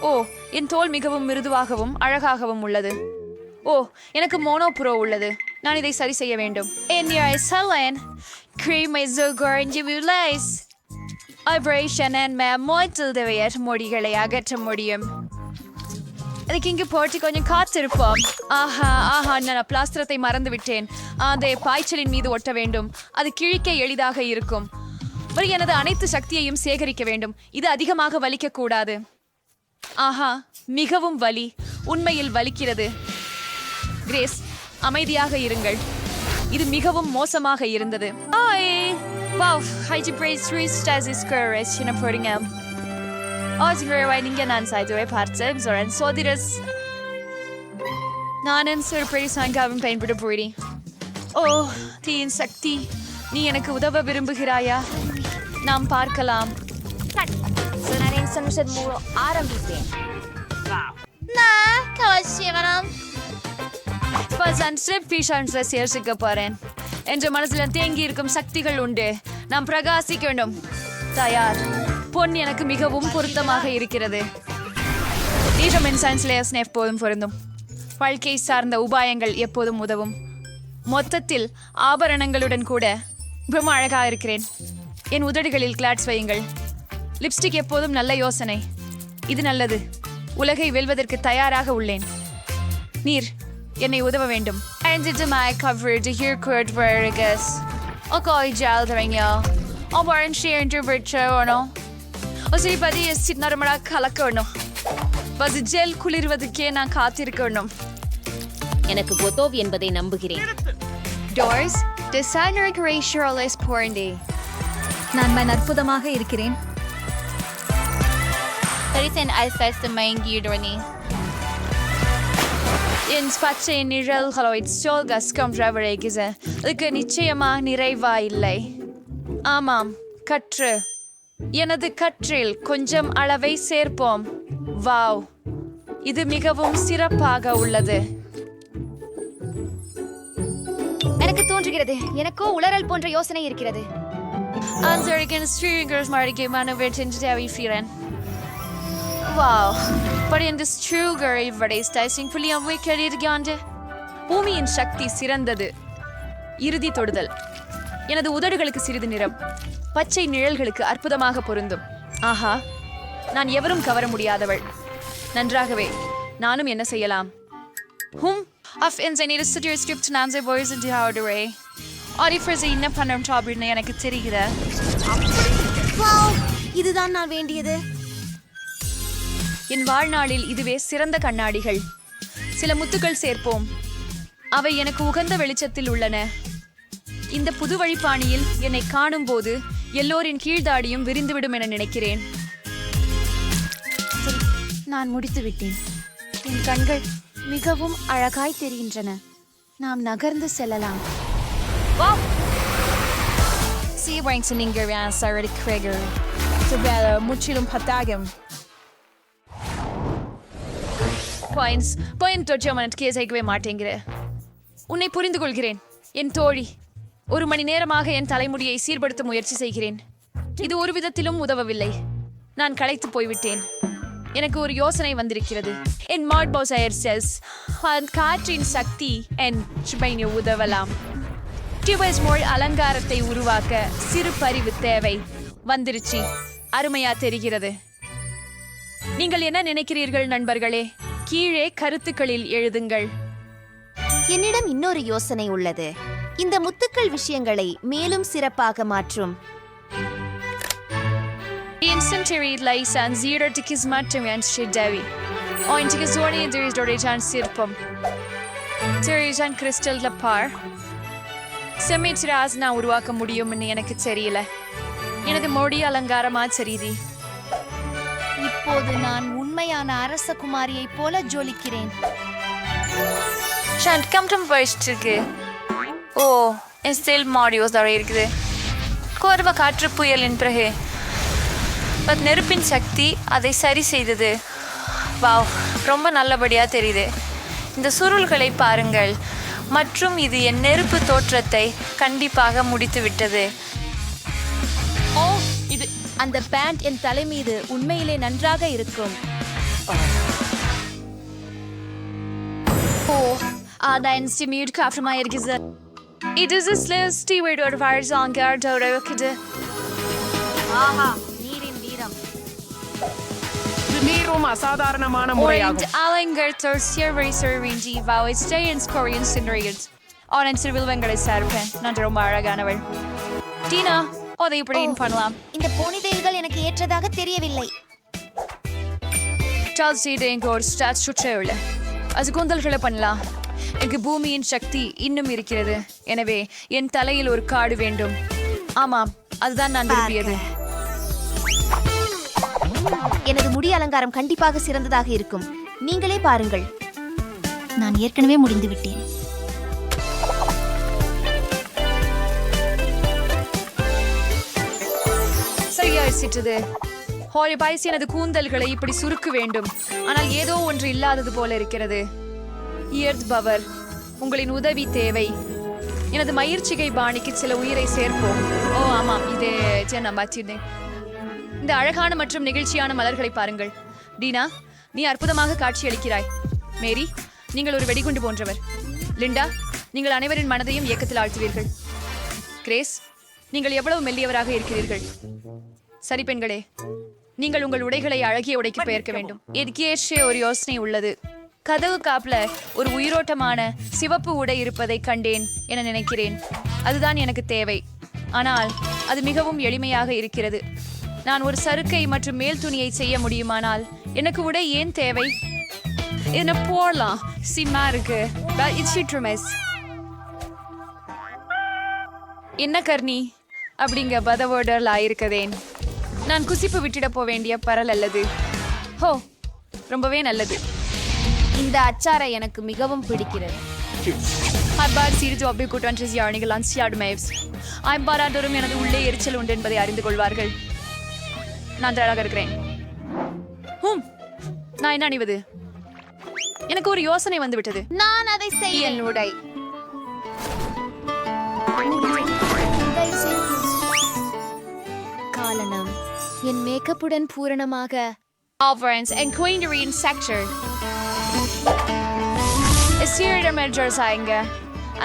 ஓ, என் தோல் மிகவும் மிருதுவாகவும் அழகாகவும் உள்ளது. ஓ, எனக்கு மோனோப்ரோ உள்ளது. நான் இதை சரி செய்ய வேண்டும். முடிகளை அகற்ற முடியும். அதுக்கு இங்கு போட்டு கொஞ்சம் காத்திருப்போம். நான் பிளாஸ்டரத்தை மறந்து விட்டேன். அதை பாய்ச்சலின் மீது ஒட்ட வேண்டும். அது கிழிக்க எளிதாக இருக்கும். எனது அனைத்து சக்தியையும் சேகரிக்க வேண்டும். இது அதிகமாக வலிக்க கூடாது. மிகவும் வலி. உண்மையில் வலிக்கிறது. கிரேஸ், அமைதியாக இருங்கள். இது மிகவும் மோசமாக இருந்தது. பயன்பட போயிடேன். ஓ, தீயின் சக்தி, நீ எனக்கு உதவ விரும்புகிறாயா? நாம் பார்க்கலாம். ஆரம்பிப்பேன். போறேன் என்ற மனசுல தேங்கி இருக்கும் சக்திகள் உண்டு. நாம் பிரகாசிக்க வேண்டும். தயார். பொன் எனக்கு மிகவும் பொருத்தமாக இருக்கிறது. டீட்டர்மென்ட் சயின்ஸ்லேயர்ஸ் எப்போதும் பொருந்தும். வாழ்க்கை சார்ந்த உபாயங்கள் எப்போதும் உதவும். மொத்தத்தில் ஆபரணங்களுடன் கூட ரொம்ப அழகாக இருக்கிறேன். என் உதடுகளில் கிளாட்ஸ் வையுங்கள். லிப்ஸ்டிக் எப்போதும் நல்ல யோசனை. இது நல்லது. உலகை வெல்வதற்கு தயாராக உள்ளேன். நீர் என்னை உதவ வேண்டும். ஜெல் குளிர்வதற்கே நான் காத்திருக்கணும். எனக்கு பொத்தோவ் என்பதை நம்புகிறேன். Doors, designer Gracious Porndi. நான் அற்புதமாக இருக்கிறேன். என் பச்சை நிழல்களோடு சொல்கஸ்கம் ரவரைகிற அதுக்கு நிச்சயமா நிறைவா இல்லை. ஆமாம், கற்று. எனது கற்றில் கொஞ்சம் அளவை சேர்ப்போம். வாவ், இது மிகவும் சிறப்பாக உள்ளது. எனக்கு தோன்றுகிறது எனக்கோ உளறல் போன்ற யோசனை இருக்கிறது. பூமியின் சக்தி சிறந்தது. இறுதி தொடுதல். எனது உதடுகளுக்கு சிறிது நிறம், பச்சை நிழல்களுக்கு அற்புதமாக பொருந்தும். ஆஹா, நான் எவரும் கவர முடியாதவள். நன்றாகவே, நானும் என்ன செய்யலாம்? எனக்கு தெரிகிற இதுதான் நான் வேண்டியது. என் வாழ்நாளில் இதுவே சிறந்த கண்ணாடிகள். சில முத்துக்கள் சேர்ப்போம். அவை எனக்கு உகந்த வெளிச்சத்தில் உள்ளன. இந்த புது வழிபாணியில் என்னை காணும் போது எல்லோரின் கீழ்தாடியும் விரிந்துவிடும் என நினைக்கிறேன். நான் முடித்து விட்டேன். என் கண்கள் மிகவும் அழகாய் தெரிகின்றன. நாம் நகர்ந்து செல்லலாம். முற்றிலும் பத்தாகும். கேட்கவே மாட்டேங்கிற. உன்னை புரிந்து கொள்கிறேன் என் தோழி. 1 மணி நேரமாக என் தலைமுடியை சீர்படுத்த முயற்சி செய்கிறேன். இது ஒரு விதத்திலும் உதவவில்லை. நான் களைத்து போய்விட்டேன். எனக்கு ஒரு யோசனை வந்திருக்கிறது. என் காற்றின் சக்தி என் உதவலாம். அலங்காரத்தை உருவாக்க சிறு பரிவு தேவை. வந்துருச்சு. அருமையா தெரிகிறது. நீங்கள் என்ன நினைக்கிறீர்கள் நண்பர்களே? கீழே கருத்துக்களில் எழுதுங்கள். என்னிடம் இன்னொரு யோசனை உள்ளது. இந்த முத்துக்கள் விஷயங்களை மேலும் சிறப்பாக மாற்றும். உருவாக்க முடியும்னு எனக்கு தெரியல. எனது மொழி அலங்காரமா தெரியுது. இப்போது நான் உண்மையான அரச குமாரியை போல ஜொலிக்கிறேன். ஓ, என் மாடியோஸ் இருக்குது. கோர்வ காற்று புயலின் பிறகு நெருப்பின் சக்தி அதை சரி செய்தது. வாவ், ரொம்ப நல்லபடியா தெரியுது. இந்த சுருள்களை பாருங்கள். மற்றும் இது என் நெருப்பு தோற்றத்தை கண்டிப்பாக முடித்து விட்டது. ஓ, இது அந்த பேண்ட் என் தலை மீது உண்மையிலே நன்றாக இருக்கும். ஓ, அதான் ஸ்டிமியூட் காஃப்டமா இருக்குது. இது ஸ்டீவர்ட் ஒரு வார்சாங்கர் இருக்குது. ஆஹா, நீரின் வீரம். நீரும் அசாதாரணமான முறையாகும். அலங்கர் சிறுவை சிறுவிஞ்சி வாவை ஸ்டேயன்ஸ் கொரியன் சின்ரியன்ஸ் ஆனன் சிறுவில்வங்களை சேர்ப்பேன். நான் ரொம்ப அழகானவள். டீனா, அதை இப்படி பண்ணலாம். இந்த போனிதைகள் எனக்கு ஏற்றதாக தெரியவில்லை. அது கூந்தல்களை பண்ணலாம். எனக்கு பூமியின் சக்தி இன்னும் இருக்கிறது. எனவே என் தலையில் ஒரு காடு வேண்டும். ஆமாம், அதுதான் நான் விரும்பியது. எனது முடி அலங்காரம் கண்டிப்பாக சிறந்ததாக இருக்கும். நீங்களே பாருங்கள். நான் ஏற்கனவே முடிந்து விட்டேன். சரியாயிடுச்சு. ஹாரி பாய்ஸ் எனது கூந்தல்களை இப்படி சுருக்க வேண்டும். ஆனால் ஏதோ ஒன்று இல்லாதது போல இருக்கிறது. பவர், உங்களின் உதவி தேவை. எனது மயிர்ச்சிகை பாணிக்கு சில உயிரை சேர்ப்போம். ஓ ஆமாம், இது நான் பார்த்திருந்தேன். இந்த அழகான மற்றும் நெகிழ்ச்சியான மலர்களை பாருங்கள். டீனா, நீ அற்புதமாக காட்சியளிக்கிறாய். மேரி, நீங்கள் ஒரு வெடிகுண்டு போன்றவர். லிண்டா, நீங்கள் அனைவரின் மனதையும் இயக்கத்தில் ஆழ்த்துவீர்கள். கிரேஸ், நீங்கள் எவ்வளவு மெல்லியவராக இருக்கிறீர்கள். சரி பெண்களே, நீங்கள் உங்கள் உடைகளை அழகிய உடைக்கு பெயர்க்க வேண்டும். இதுக்கேற்ற ஒரு யோசனை உள்ளது. கதவு காப்புல ஒரு உயிரோட்டமான சிவப்பு உடை இருப்பதை கண்டேன் என நினைக்கிறேன். அதுதான் எனக்கு தேவை. ஆனால் அது மிகவும் எளிமையாக இருக்கிறது. நான் ஒரு சறுக்கை மற்றும் மேல் துணியை செய்ய முடியுமானால் எனக்கு உடை ஏன் தேவை? என்ன போடலாம் சிம்மா இருக்கு. என்ன கர்ணி அப்படிங்க பதவோடல் ஆயிருக்கதேன். நான் குசிப்பு விட்டுட போக வேண்டிய பரல் அல்லது ஹோ ரொம்பவே நல்லது. இந்த அச்சாரை எனக்கு மிகவும் பிடிக்கிறது. ஐம்பாராண்டோரும் எனது உள்ளே எரிச்சல் உண்டு என்பதை அறிந்து கொள்வார்கள். நான் தயாராக இருக்கிறேன். நான் என்ன அணிவது? எனக்கு ஒரு யோசனை வந்து விட்டது. நான் அதை செய்ய என் உடை காலனம் என் மேக்கப்புடன் பூரணமாக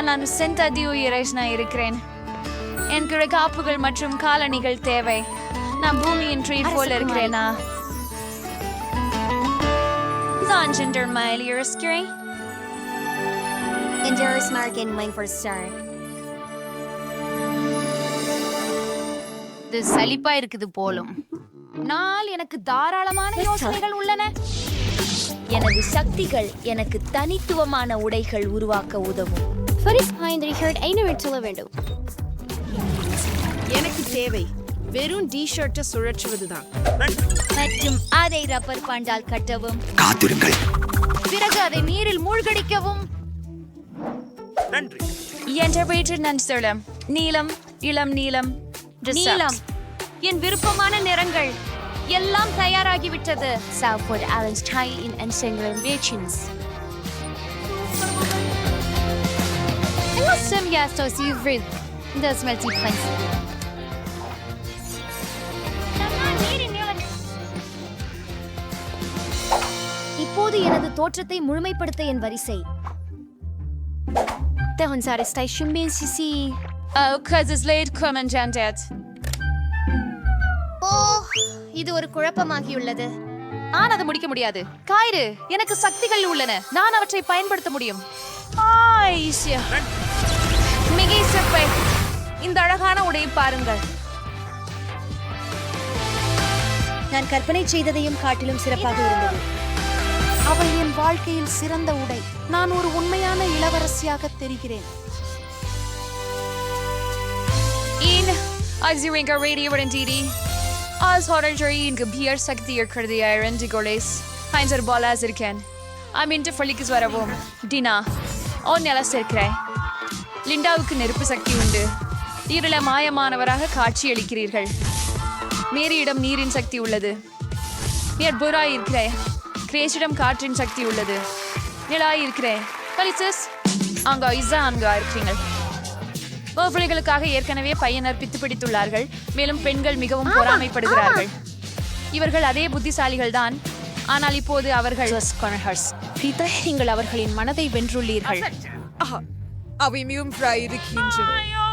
நான் இருக்கிறேன். எனக்கு காப்புகள் மற்றும் காலணிகள் தேவை. நான் பூமியின் ட்ரீ போல இருக்கிறேனா? இது சலிப்பா இருக்குது போலும். நாள் எனக்கு தாராளமான யோசனைகள் உள்ளன. எனது சக்திகள் எனக்கு தனித்துவமான உடைகள் உருவாக்க உதவும். வேண்டும். எனக்கு தேவை வெறும் டி-ஷர்ட்டை சுழற்றுவதுதான். மற்றும் அதை ரப்பர் பாண்டால் கட்டவும். காத்திருங்கள். பிறகு அதை நீரில் மூழ்கடிக்கவும். நீலம், இளம் நீலம், நீலம் என் விருப்பமான நிறங்கள் எல்லாம் தயாராகிவிட்டது. Salford Allen's tie in Ensengrem Beachins. Some gastos you've read. Das melty prince. இப்போது எனது தோற்றத்தை முழுமைப்படுத்த என் வரிசை. இது ஒரு குழப்பமாகியுள்ளது. நான் அதை முடிக்க முடியாது. காயிறு, எனக்கு சக்திகள் உள்ளன. நான் அவற்றை பயன்படுத்த முடியும். இந்த அழகான உடையை பாருங்கள். நான் கற்பனை செய்ததையும் காட்டிலும் சிறப்பாக இருந்தது. அவள் என் வாழ்க்கையில் சிறந்த உடை. நான் ஒரு உண்மையான இளவரசியாக தெரிகிறேன். லிண்டாவுக்கு நெருப்பு சக்தி உண்டு. நீரில மாயமானவராக காட்சியளிக்கிறீர்கள். மேரியிடம் நீரின் சக்தி உள்ளது. நீர் புறாய் இருக்கிறேன். கிரேஷிடம் காற்றின் சக்தி உள்ளது. நிலாய் இருக்கிறேன். அங்க இருக்கிறீர்கள். பிள்ளைகளுக்காக ஏற்கனவே பையனர் பித்து பிடித்துள்ளார்கள். மேலும் பெண்கள் மிகவும் பொறாமைப்படுகிறார்கள். இவர்கள் அதே புத்திசாலிகள் தான். ஆனால் இப்போது அவர்கள் நீங்கள் அவர்களின் மனதை வென்றுள்ளீர்கள். அவை மிகவும் இருக்கின்றன.